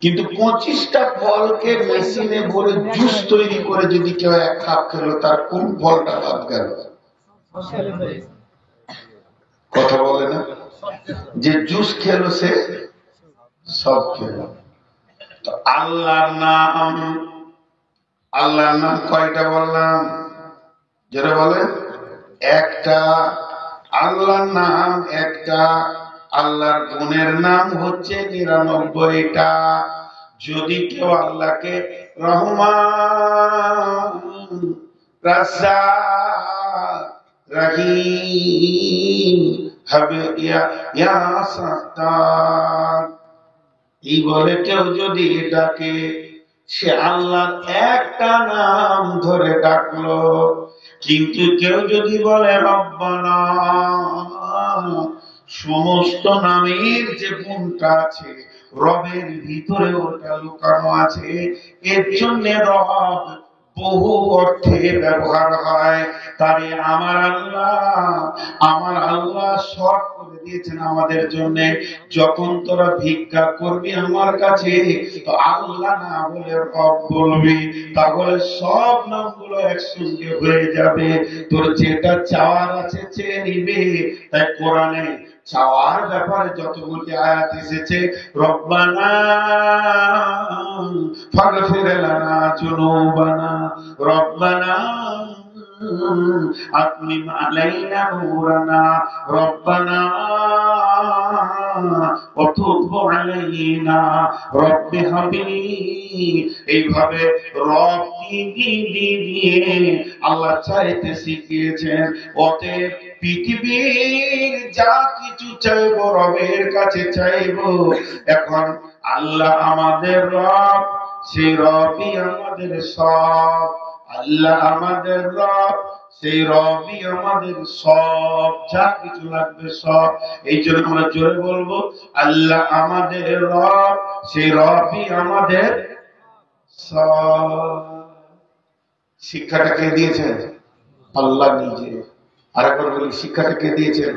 কিন্তু 25টা ফলকে মেশিনে ভরে জুস তৈরি করে যদি কেউ এক কাপ খেলো, তার কোন ফলটা বাদ গেল? কথা বলে না? যে জুস খেলো সে সব খেলো। তো আল্লাহর নাম কয়টা বললাম? যেটা বলেন একটা। আল্লাহর নাম একটা, আল্লাহর গুণের নাম হচ্ছে 99টা। যদি কেউ আল্লাহকে রহমান, রাজ্জাক, রহিম হবে, ইয়া সাত্তার এই বলে কেউ যদি ডাকে, সে আল্লাহর একটা নাম ধরে ডাকলো। কিন্তু কেউ যদি বলে রব্বানা, সমস্ত নামের যে গুণটা আছে রবের ভিতরে ওটা লুকানো আছে। এর জন্য রব বহু অর্থে ব্যবহার হয়। তারে আমার আল্লাহ শর্ট করে দিয়েছেন আমাদের জন্য, যখন তোরা ভিক্ষা করবি আমার কাছে তো আল্লাহ না বলে রব বলবি, তাহলে সব নামগুলো একসঙ্গে হয়ে যাবে। তোর যেটা চাওয়ার আছে চেয়ে নিবে। তাই কোরআনে চাওয়ার ব্যাপারে যতগুলি আয়াত এসেছে, রব্বানা ফাগফির লানা যুনুবানা, রব্বানা আতমিম আলাইনা নূরানা, রব্বানা ওয়াতুব আলাইনা রব্বি হাবলি। এইভাবে রব দিয়ে আল্লাহ চাইতে শিখিয়েছেন। অতএব পৃথিবীর যা কিছু চাইবো রবের কাছে চাইবো। এখন আল্লাহ আমাদের রব, সেই রবই আমাদের সব। আল্লাহ আমাদের রব, সেই রবই আমাদের সব, যা কিছু লাগবে সব। এই জন্য আমরা জোরে বলবো আল্লাহ আমাদের রব, সেই রবই আমাদের সব। শিক্ষাটা কে দিয়েছেন? আল্লাহ নিজে। আরেকবার বলি, শিক্ষাটা কে দিয়েছেন?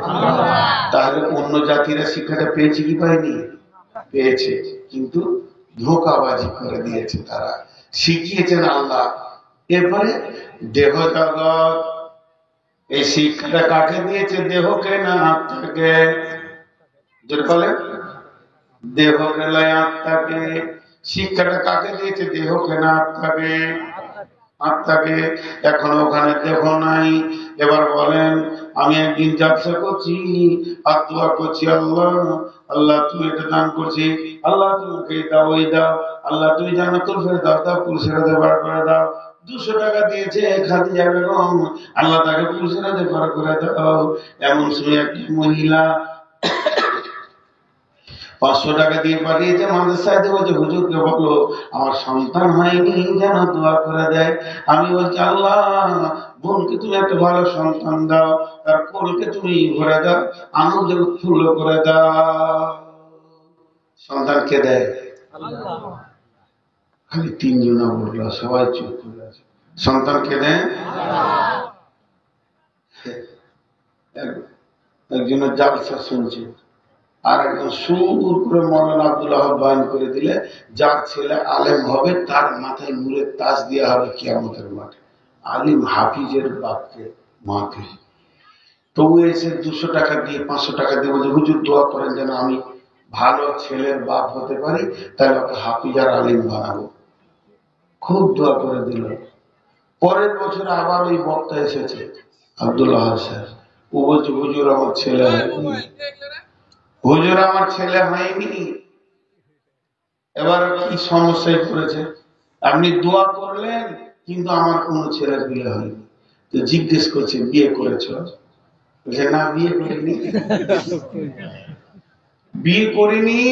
তাহলে অন্য জাতিরা শিক্ষাটা পেয়েছে কি পায়নি? পেয়েছে, কিন্তু ধোঁকাবাজি করে দিয়েছে তারা। শিখিয়েছেন আল্লাহ। এরপরে দেহ জগৎ, এই শিক্ষাটা কাকে দিয়েছে? দেহকে না আত্মাকে? যেটা বলে দেহকে নয় আত্মাকে। শিক্ষাটা কাকে দিয়েছে? দেহকে না আত্মাকে? আত্মাকে। এখন ওখানে দেহ নাই। এবার বলেন, আমি একদিন ব্যবসা করছি আর দোয়া করছি, আল্লাহ আল্লাহ তুমি এটা দান করছি, আল্লাহ তোমাকে দাও, ওই দাও, আল্লাহ তুমি জান্নাতুল ফেরদাউস দাও, পুরুষেরাদের বার করে দাও। 200 টাকা দিয়েছে খাদিজা বেগম, আল্লাহ তাকে পুরুষেরাদের বার করে দাও। এমন সময় একটি মহিলা 500 টাকা দিয়ে পাঠিয়েছে মাদ্রাসায় দেবো, যে হুজুরকে বলো আমার সন্তান হয়নি যেন দোয়া করে দেয়। আমি বলছি আল্লাহ বোনকে তুমি একটা ভালো সন্তান দাও, তার কোলকে তুমি ভরে দাও, আনন্দে উৎফুল্ল করে দাও। সন্তানকে দেয় খালি 3 জনা বললো, সবাই চুপ করে আছে। সন্তানকে দেয় একজনের জালসা শুনছে, আর একজন সুর করে মৌলানা আব্দুল আহাদ বয়ান করে দিলে যার ছেলে আলেম হবে তার মাথায় নূরের তাজ দেওয়া হবে কিয়ামতের মাঠে। আলিম হাফিজের বাপকে মাকে তবু এসে 200 টাকা দিয়ে 500 টাকা দিয়ে বলছে হুজুর দোয়া করেন যেন আমি ভালো ছেলের বাপ হতে পারি, তাহলে ওকে হাফিজ আর আলিম বানাবো। খুব দোয়া করে দিল। পরের বছর আবার ওই বক্তা এসেছে আব্দুল্লাহ সাহেব, ও বলছে হুজুর আমার ছেলে হয়নি, হুজুর আমার ছেলে হয়নি। এবার কি সমস্যায় পড়েছে, আপনি দোয়া করলেন কিন্তু আমার কোনো ছেলে পিলে হয়নি। তো জিজ্ঞেস করছে বিয়ে করেছ? বলছে না বিয়ে করিনি। বিয়ে করিনি?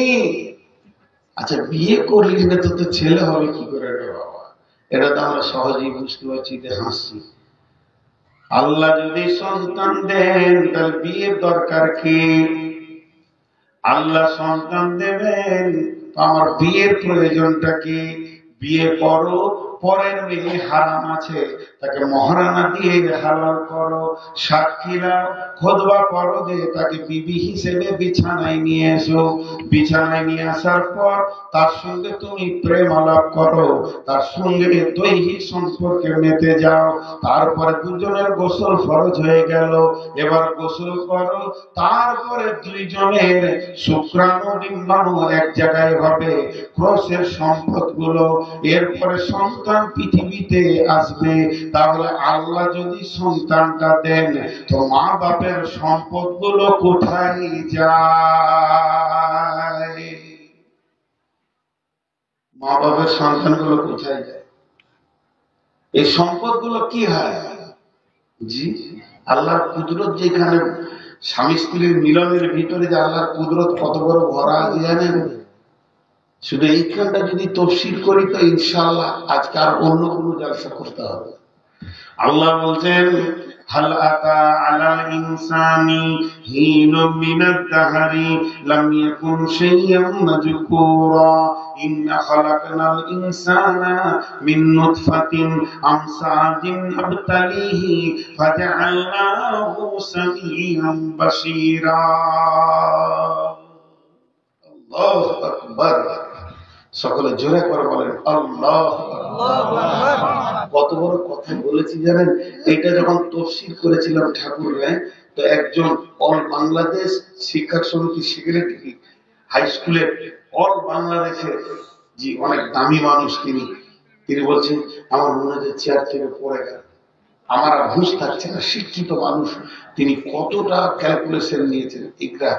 আচ্ছা বিয়ে করলি না তো তো ছেলে হবে কি করে রে বাবা? এটা তো আমরা সহজেই বুঝতে পারছি, যে হাসছি। আল্লাহ যদি সন্তান দেন তাহলে বিয়ের দরকার কি? আল্লাহ সন্তান দেবেন আমার বিয়ের প্রয়োজনটা কি? বিয়ে করো, পরের মেয়ে হারাম আছে তাকে মহারানা দিয়ে হালাল করো, সাক্ষী দাও, খুতবা করো, যে তাকে বিবি হিসেবে বিছানায় নিয়ে এসো। বিছানায় নিয়ে আসার পর তার সঙ্গে তুমি প্রেম আলাপ করো, তার সঙ্গে দৈহিক সম্পর্কে মেতে যাও। তারপরে দুজনের গোসল ফরজ হয়ে গেল, এবার গোসল করো। তারপরে দুইজনের শুক্রাণু ডিম্বাণু এক জায়গায় হবে, ক্রসের সম্পদ গুলো, এরপরে সন্তান পৃথিবীতে আসবে। তাহলে আল্লাহ যদি সন্তানটা দেন তো মা বাপের সম্পদ গুলো কোথায় যায়? মা বাপের সন্তান গুলো কোথায় যায়? এই সম্পদ গুলো কি হয়? জি, আল্লাহর কুদরত যেখানে স্বামী স্ত্রীর মিলনের ভিতরে যে আল্লাহর কুদরত কত বড় ভরা আছে জানেন? শুধু এইখানটা যদি তফসিল করি তো ইনশাআল্লাহ আজকে আর অন্য কোনো জালসা করতে হবে। আল্লাহ বলছেন হাল আতা আলাল ইনসানি হিনুম মিনাদ দাহরি লাম ইয়াকুন শাইয়্যান মাযকুরা ইন্না খালাকনাল ইনসানা মিন নুতফাতিন আমসাজিন নাবতালিহি ফাজআলনাহু সামিআন বাসীরা। আল্লাহু আকবার। সকলে জোরে করে বলেন আল্লাহু আকবার। কত বড় কথা বলেছি জানেন? এটা যখন তফসিল করেছিলাম ঠাকুরগাঁয়ে, তো একজন অল বাংলাদেশ শিক্ষক সমিতি সেক্রেটারি, হাই স্কুলের অল বাংলাদেশের, জি অনেক দামি মানুষ তিনি বলছেন আমার মনে হয় চেয়ার থেকে পড়ে গেল, আমার আর হুঁশ থাকছে না। শিক্ষিত মানুষ, তিনি কতটা ক্যালকুলেশন নিয়েছেন। ইকরা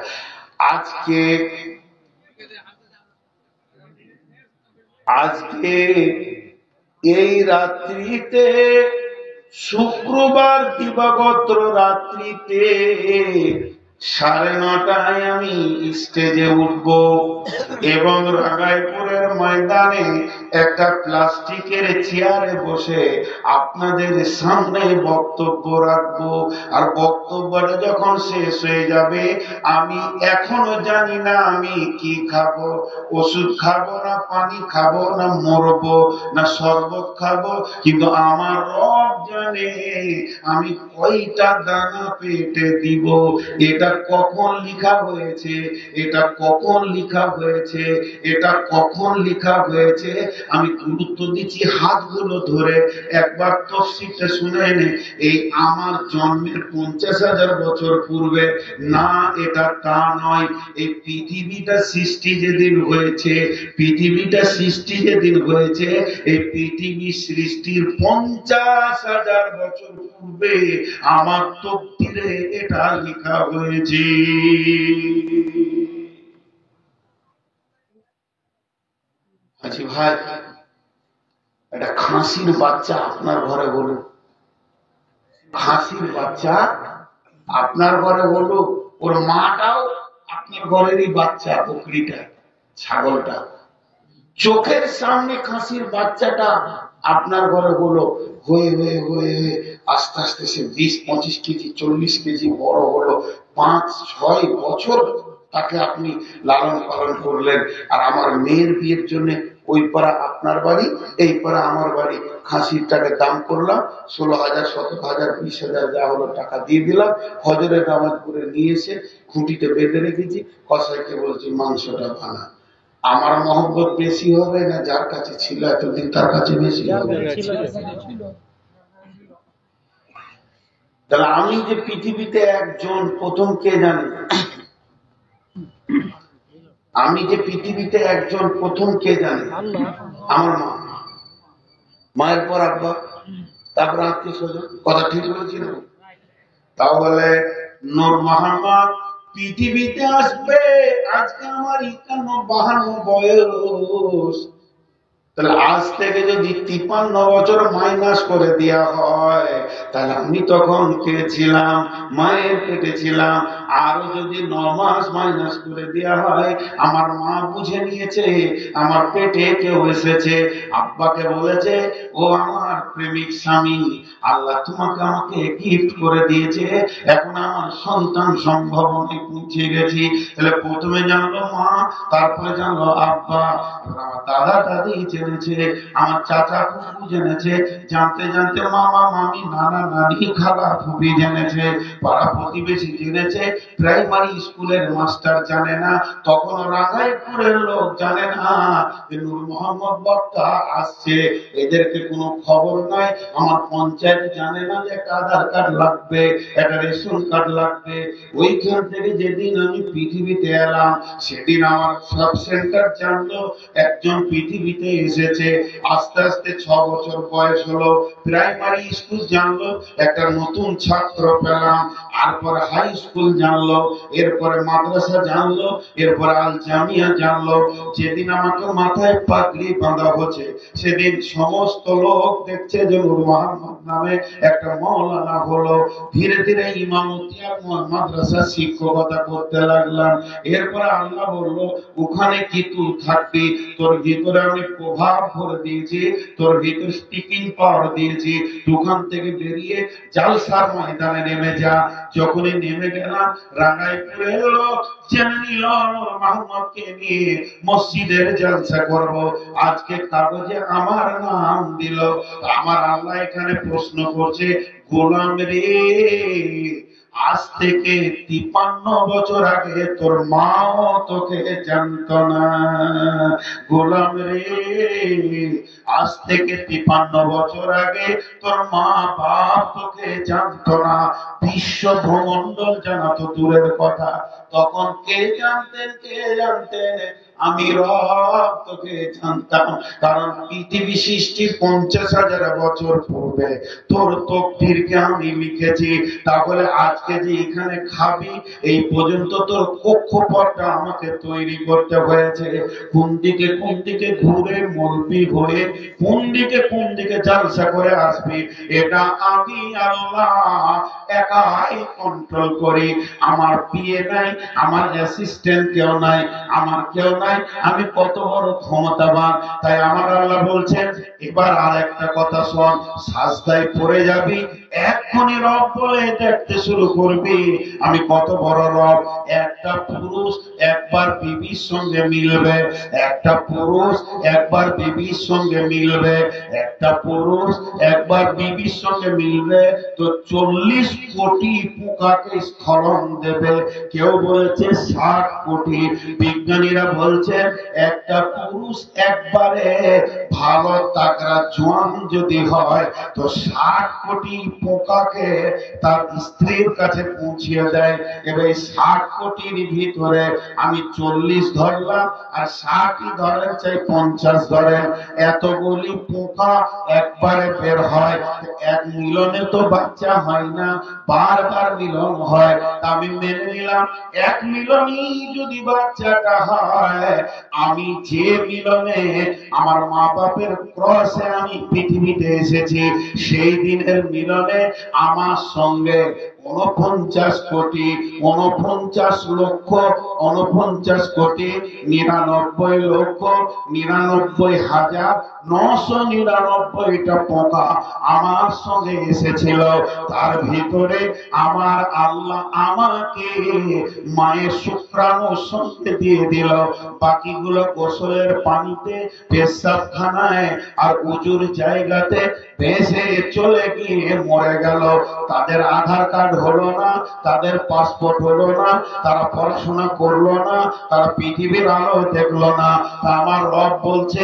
আজকে এই রাত্রিতে, শুক্রবার দিবাগত রাত্রিতে 9:30 আমি স্টেজে উঠব এবং রাগাইপুরের ময়দানে একটা প্লাস্টিকের চেয়ারে বসে আপনাদের সামনে বক্তব্য রাখবো। আর বক্তব্যটা যখন শেষ হয়ে যাবে, আমি এখনো জানি না আমি কি খাবো, ওষুধ খাবো না পানি খাবো না মরবো না শরবত খাবো, কিন্তু আমার রব জানে আমি কয়টা দানা পেটে দিব। এটা কখন লিখা হয়েছে, এটা কখন লিখা হয়েছে, এটা কখন লিখা হয়েছে, আমি গুরুত্ব দিচ্ছি হাতগুলো ধরে। একবার তফসিরটা শুনে এনে, এই আমার জন্মের 50,000 বছর পূর্বে না, এটা তা নয়। এই পৃথিবীটা সৃষ্টি যেদিন হয়েছে, পৃথিবীটা সৃষ্টি যেদিন হয়েছে, এই পৃথিবী সৃষ্টির 50,000 বছর পূর্বে আমার তকদিরে এটা লেখা হয়েছে। আচ্ছা ভাই, এটা খাসির বাচ্চা আপনার ঘরে হলো, খাসির বাচ্চা আপনার ঘরে হলো, ওর মাটাও আপনার ঘরেরই বাচ্চা, বকরিটা, ছাগলটা, চোখের সামনে খাসির বাচ্চাটা আপনার ঘরে হলো, হয়ে হয়ে হয়ে হয়ে আস্তে আস্তে সে 20-25 কেজি 40 কেজি বড় হলো। 5-6 বছর তাকে আপনি লালন পালন করলেন। আর আমার মেয়ের বিয়ের জন্য ওই পাড়া আপনার বাড়ি, এই পাড়া আমার বাড়ি, খাসিরটাকে দাম করলাম 16,000, 17,000, 20,000 যা হলো টাকা দিয়ে দিলাম। হজরের নামাজ করে নিয়ে এসে খুঁটিতে বেঁধে রেখেছি। কসাইকে বলছি মাংসটা বানা। আমার মহব্বত বেশি হবে না যার কাছে ছিল এতদিন তার কাছে বেশি হবে? তাহলে আমি যে পৃথিবীতে একজন প্রথম কে জানেন? আমি যে পৃথিবীতে একজন প্রথম কে জানে? আমার মা। মায়ের পর আব্বা, তারপর আত্মীয় স্বজন। কথা ঠিক বলেছি না? তাহলে নূর মোহাম্মদ পৃথিবীতে আসবে আজকে আমার 51-52 বয়স। তাহলে আজ থেকে যদি 53 বছর মাইনাস করে দেওয়া হয়, তাহলে আমি তখন কে ছিলাম? মায়ের পেটে ছিলাম। আরো যদি 9 মাস মাইনাস করে দেওয়া হয়, আমার মা বুঝে নিয়েছে আমার পেটে কেউ এসেছে। আব্বাকে বলেছে, ও আমার প্রেমিক স্বামী, আল্লাহ তোমাকে আমাকে গিফট করে দিয়েছে, এখন আমার সন্তান সম্ভবনে পৌঁছে গেছি। তাহলে প্রথমে জানলো মা, তারপরে জানলো আব্বা, আমার দাদা দাদি জেনেছে, আমার চাচা ফুফু জেনেছে, জানতে জানতে মামা মামি নানা নানি খালা ফুফি জেনেছে, পাড়া প্রতিবেশী জেনেছে, প্রাইমারি স্কুলের মাস্টার জানে না, তখন রাঙ্গাইপুরের লোক জানে না যে নূর মোহাম্মদ বক্তা আসছে। এদেরকে কোনো খবর নাই। আমার পঞ্চায়েত জানে না যে একটা আধার কার্ড লাগবে, একটা রেশন কার্ড লাগবে। ওইখান থেকে যেদিন আমি পৃথিবীতে এলাম, সেদিন আমার সাব সেন্টার জানলো একজন পৃথিবীতে এসেছে। আস্তে আস্তে 6 বছর বয়স হলো, প্রাইমারি স্কুল জানলো, একটা নতুন ছাত্র পেলাম। তারপরে হাই স্কুল জানলো, এরপরে মাদ্রাসা জানলো, এরপরে আল জামিয়া জানলো। যেদিন আমাকে মাথায় পাগড়ি বাঁধা হচ্ছে, সেদিন সমস্ত লোক দেখছে যে নূর মোহাম্মদ নামে একটা মাওলানা হলো। ধীরে ধীরে ইমামতি আর মাদ্রাসা শিক্ষকতা করতে লাগলাম। এরপরে আল্লাহ বললো, ওখানে কি তুই থাকবি, তোর ভিতরে আমি প্রভাব ভরে দিয়েছি, তোর ভিতরে স্পিকিং পাওয়ার দিয়েছি, দোকান থেকে বেরিয়ে জালসার ময়দানে নেমে যা। যখনই নেমে গেলাম, রাঙ্গাইপুরে লোক জেনে নিল নূর মোহাম্মদকে নিয়ে মসজিদের জলসা করব। আজকে কাগজে আমার নাম দিল। আমার আল্লাহ এখানে প্রশ্ন করছে, গোলাম রে, আজ থেকে 53 বছর আগে তোর মাও তোকে জানতো না। গোলাম রে, আজ থেকে 53 বছর আগে তোর মা বাপ তোকে জানতো না। বিশ্ব ভূমণ্ডল জানা তো দূরের কথা, তখন কে জানতেন? কে জানতেন? আমি রব তোকে জানতাম। কারণ পৃথিবী সৃষ্টির 50,000 বছর পূর্বে তোর তকদিরকে আমি লিখেছি। তাহলে আজকে যে এখানে খাবি, এই পর্যন্ত তোর কক্ষপথটা আমাকে তৈরি করতে হয়েছে। কোন দিকে ঘুরে মলবি হয়ে কোন দিকে জালসা করে আসবি, এটা আমি আল্লাহ একাই কন্ট্রোল করি। আমার পিএ নাই, আমার অ্যাসিস্ট্যান্ট কেউ নাই, আমার কেউ নাই। আমি কত বড় ক্ষমতাবান। তাই আমার আল্লাহ বলছেন, এবার আর একটা কথা শোন, সাজদায় পড়ে যাবি, এক্ষুনি রব বলে দেখতে শুরু করবি আমি কত বড় রব। একটা পুরুষ একবার বিবির সঙ্গে মিলবে, একটা পুরুষ একবার বিবির সঙ্গে মিলবে, একটা পুরুষ একবার বিবির সঙ্গে মিলবে তো 40 কোটি পোকাকে স্খলন দেবে। কেউ বলেছে 60 কোটি। বিজ্ঞানীরা বলছেন একটা পুরুষ একবারে ভালো তাগড়া জোয়ান যদি হয় তো 60 কোটি পোকাকে তার স্ত্রীর কাছে পৌঁছিয়ে দেয়। এবার 60 কোটির ভিতরে আমি 40 ধরলাম, আর 60ই ধরেন চাই 50 ধরেন, এতগুলি পোকা একবারে বের হয়। এক মিলনে তো বাচ্চা হয় না, বারবার মিলন হয়। আমি মেনে নিলাম এক মিলনই যদি বাচ্চাটা হয়, আমি যে মিলনে আমার মা বাপের ক্রসে আমি পৃথিবীতে এসেছি, সেই দিনের মিলনে ভিতরে আমার সঙ্গে 49,99,99,999টা পোকা আমার সঙ্গে এসেছিল। তার ভিতরে আমার আল্লাহ আমাকে মায়ের শুক্রাণুর সঙ্গে দিয়ে দিল। বাকিগুলো গোসলের পানিতে, পেশাবখানায় আর উজুর জায়গাতে ভেসে চলে গিয়ে মরে গেল। তাদের আধার কার্ড হলো না, তাদের পাসপোর্ট হলো না, তারা পড়াশোনা করলো না, তারা পৃথিবীর আলো দেখলো না। আমার রব বলছে,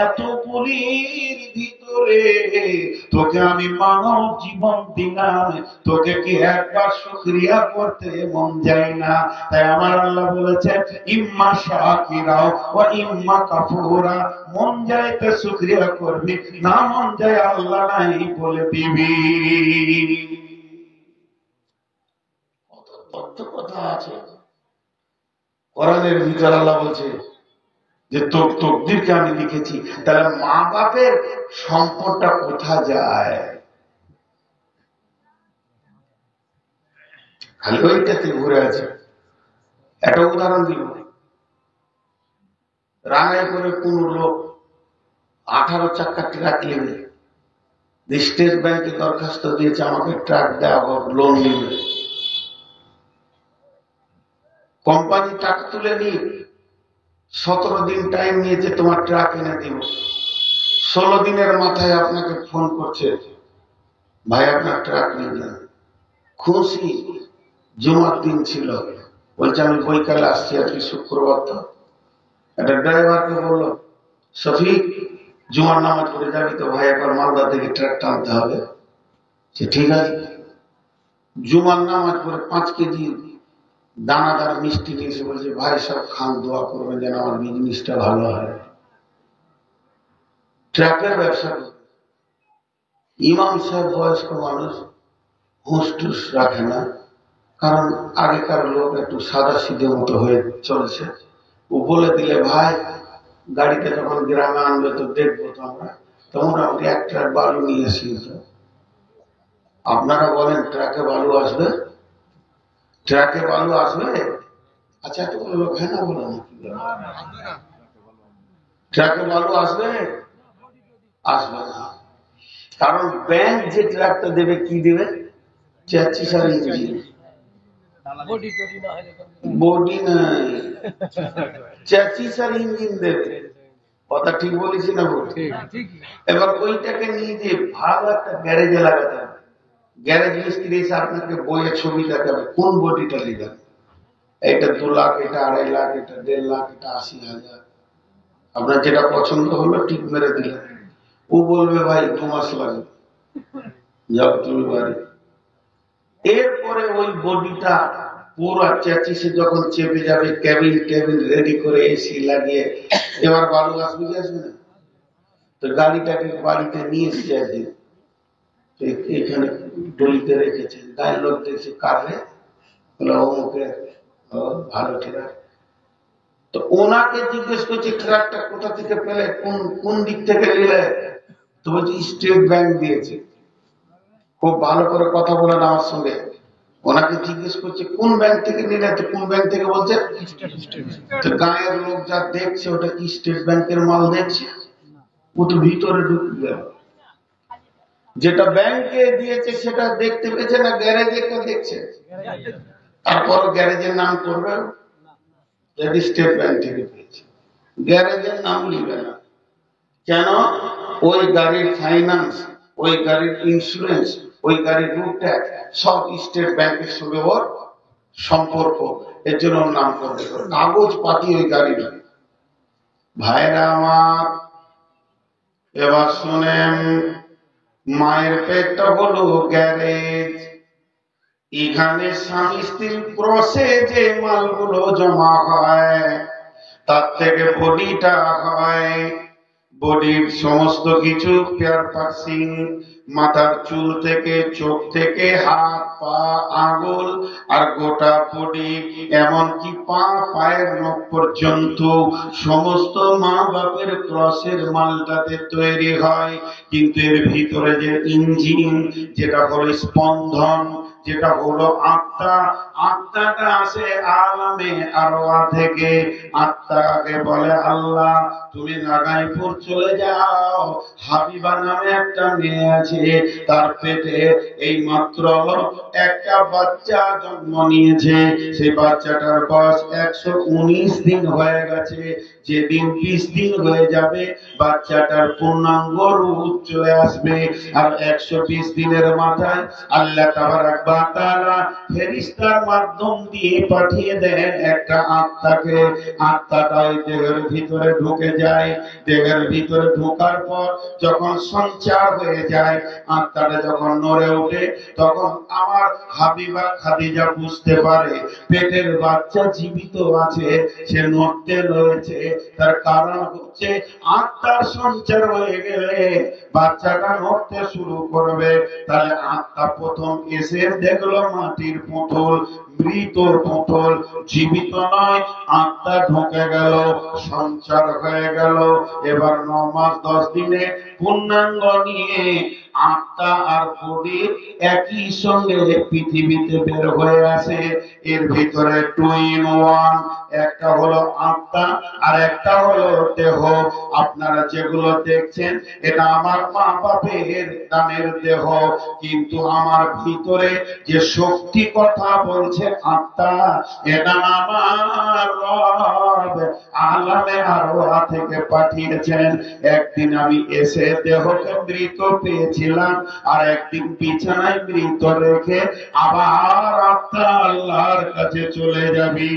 এতগুলির ভিতরে তোকে আমি মানব জীবন দিলাম, তোকে কি একবার শুকরিয়া করতে মন যায় না? তাই আমার আল্লাহ বলেছে, ইম্মা শাকিরা ওয়া ইম্মা কাফুরা। মন যায় তো শুকরিয়া করবি, না মন যায় আল্লাহ নাই বলে দিবি। কত তথ্য কথা আছে কোরআনের ভিতর। আল্লাহ বলছে যে তোর তকদিরকে আমি লিখেছি। তাহলে মা বাপের সম্পদটা কোথা যায়? খালি ওইটাতে ঘুরে আছে। একটা উদাহরণ দিব। রাঙায় করে কোন লোক 18 চাকা ট্রাক নেবে, স্টেট ব্যাংকে দরখাস্ত দিয়েছে আমাকে ট্রাক দেওয়া, লোন নেবে। কোম্পানি টাকা তুলে নিয়ে 17 দিন টাইম নিয়েছে তোমার ট্রাক এনে দিব। 16 দিনের মাথায় আপনাকে ফোন করছে, ভাই আপনার ট্রাক নিয়ে যান। খুশি, জুমার দিন ছিল, বলছে আমি বৈকালে আসছি, আজকে শুক্রবার তো। একটা ড্রাইভারকে বললো, শফিক জুমার নামাজ পড়ে যাবি তো ভাই, একবার মালদা থেকে ট্রাক টানতে হবে। সে ঠিক আছে। জুমার নামাজ পড়ে 5 কেজি দানাদার মিষ্টি নিয়ে এসে বলছে, ভাই সব খান, দোয়া করবেন যেন আমার বিজনেসটা ভালো হয়। ট্রাকের ব্যবসা করে। ইমাম সাহেব বয়স্ক মানুষ, হুঁশ টুস রাখে না, কারণ আগেকার লোক একটু সাদা সিধে মতো হয়ে চলছে। ও বলে দিলে, ভাই গাড়িতে যখন গ্রামে আনবে তো দেখবো তো আমরা, তো মোটামুটি 1 ট্রাক বালু নিয়ে আসি। আপনারা বলেন ট্রাকে বালু আসবে? ট্রাকে বালু আসবে? আচ্ছা এতগুলো লোক হ্যাঁ না বলে না, ট্রাকে বালু আসবে? আসবে না। কারণ ব্যাংক যে ট্রাকটা দেবে কি দেবে? চ্যাচিস আর ইঞ্জিন, বডি নাই, চ্যাচিস আর ইঞ্জিন দেবে। কথা ঠিক বলেছি না? বলছি। এবার ওইটাকে নিয়ে যে ভালো একটা গ্যারেজে লাগাতে হবে। গ্যারেজ মিস্ত্রি এসে আপনাকে বইয়ে ছবি দেখাবে কোন বডিটা নেবেন। এটা 2 লাখ, এটা 2.5 লাখ, এটা 1.5 লাখ, এটা 80,000। আপনার যেটা পছন্দ হলো ঠিক মেরে দিলেন। ও বলবে ভাই 2 মাস লাগবে, যাও তুমি বাড়ি। এরপরে ওই বডিটা পুরো চ্যাচিসে যখন চেপে যাবে, কেবিন টেবিন রেডি করে এসি লাগিয়ে, এবার বালু আসবে কি আসবে না? তো গাড়িটাকে বাড়িতে নিয়ে এসে একদিন এখানে ডলিতে রেখেছে। গায়ের লোক দেখছে, কারবে অমুকে, ভালো ঠিক আছে। তো ওনাকে জিজ্ঞেস করছে ট্রাকটা কোথা থেকে পেলে, কোন দিক থেকে নিলে? তো বলছি স্টেট ব্যাংক দিয়েছে। খুব ভালো করে কথা বলেন আমার সঙ্গে। ওনাকে জিজ্ঞেস করছে কোন ব্যাংক থেকে নিলে? তো কোন ব্যাংক থেকে বলছে? তো গায়ের লোক যা দেখছে ওটা কি স্টেট ব্যাংকের মাল দেখছে? ও তো ভিতরে ঢুকে গেল। যেটা ব্যাংকে দিয়েছে সেটা দেখতে পেয়েছে না গ্যারেজেরটা দেখছে? তারপর গ্যারেজের নাম করবে, স্টেট ব্যাংক থেকে পেয়েছে। গ্যারেজের নাম নিবে না। কেন? ওই গাড়ির ফাইন্যান্স, ওই গাড়ির ইন্স্যুরেন্স, ওই গাড়ির রুট ট্যাক্স সব স্টেট ব্যাংকের সঙ্গে ওর সম্পর্ক। এর জন্য ওর নাম করবে। কাগজ পাতি ওই গাড়ির। ভাইরা আমার, এবার শোনেন, মায়ের পেটটা হলো গ্যারেজ। এখানে স্বামী স্ত্রীর ক্রসে যে মালগুলো জমা হয় তার থেকে বডিটা হয়। বডির সমস্ত কিছু পেয়ার পার্সিং, মাথার চুল থেকে, চোখ থেকে, হাত পা আঙুল আর গোটা বডি, এমনকি পা পায়ের নখ পর্যন্ত সমস্ত মা বাপের ক্রসের মালটাতে তৈরি হয়। কিন্তু এর ভিতরে যে ইঞ্জিন, যেটা হলো স্পন্দন, যেটা হলো আত্মা, আত্মাটা আসে আলামে আরওয়াহ থেকে। আত্মাকে বলে আল্লাহ, তুমি নাগাইপুর চলে যাও, হাবিবা নামে একটা মেয়ে আছে, তার পেটে এই মাত্র একটা বাচ্চা জন্ম নিয়েছে। সেই বাচ্চাটার বয়স 119 দিন হয়ে গেছে। যেদিন 20 দিন হয়ে যাবে, বাচ্চাটার পূর্ণাঙ্গ রূপ চলে আসবে। আর 120 দিনের মাথায় আল্লাহ তাবারক ওয়া তাআলা ফেরেশতার মাধ্যম দিয়ে পাঠিয়ে দেন একটা আত্মাকে। আত্মাটা ওই দেহের ভিতরে ঢুকে যায়। দেহের ভিতরে ঢোকার পর যখন সঞ্চার হয়ে যায়, আত্মাটা যখন নড়ে ওঠে, তখন আমার হাবিবা খাদিজা বুঝতে পারে পেটের বাচ্চা জীবিত আছে, সে নড়তে রয়েছে। তার কারণ হচ্ছে আত্মার সঞ্চার হয়ে গেলে বাচ্চাটা নড়তে শুরু করবে। তাহলে আত্মা প্রথম এসে দেখলো মাটির পুতুল, মৃত পুতুল, জীবিত নয়। আত্মা ঢুকে গেল, সঞ্চার হয়ে গেল। এবার 9 মাস 10 দিনে পূর্ণাঙ্গ নিয়ে আত্মা আর বডির একই সঙ্গে পৃথিবীতে বের হয়ে আসে। এর ভিতরে 2 in 1, একটা হলো আত্মা আর একটা হলো দেহ। আপনারা যেগুলো দেখছেন এটা আমার মা বাপের দানের দেহ, কিন্তু আমার ভিতরে যে শক্তি কথা বলছে আত্মা, এটা আমার রব আলামে আরওয়াহ থেকে পাঠিয়েছেন। একদিন আমি এসে দেহকে মৃত পেয়েছিলাম, আর একদিন বিছানায় মৃত রেখে আবার আত্মা আল্লাহর কাছে চলে যাবি।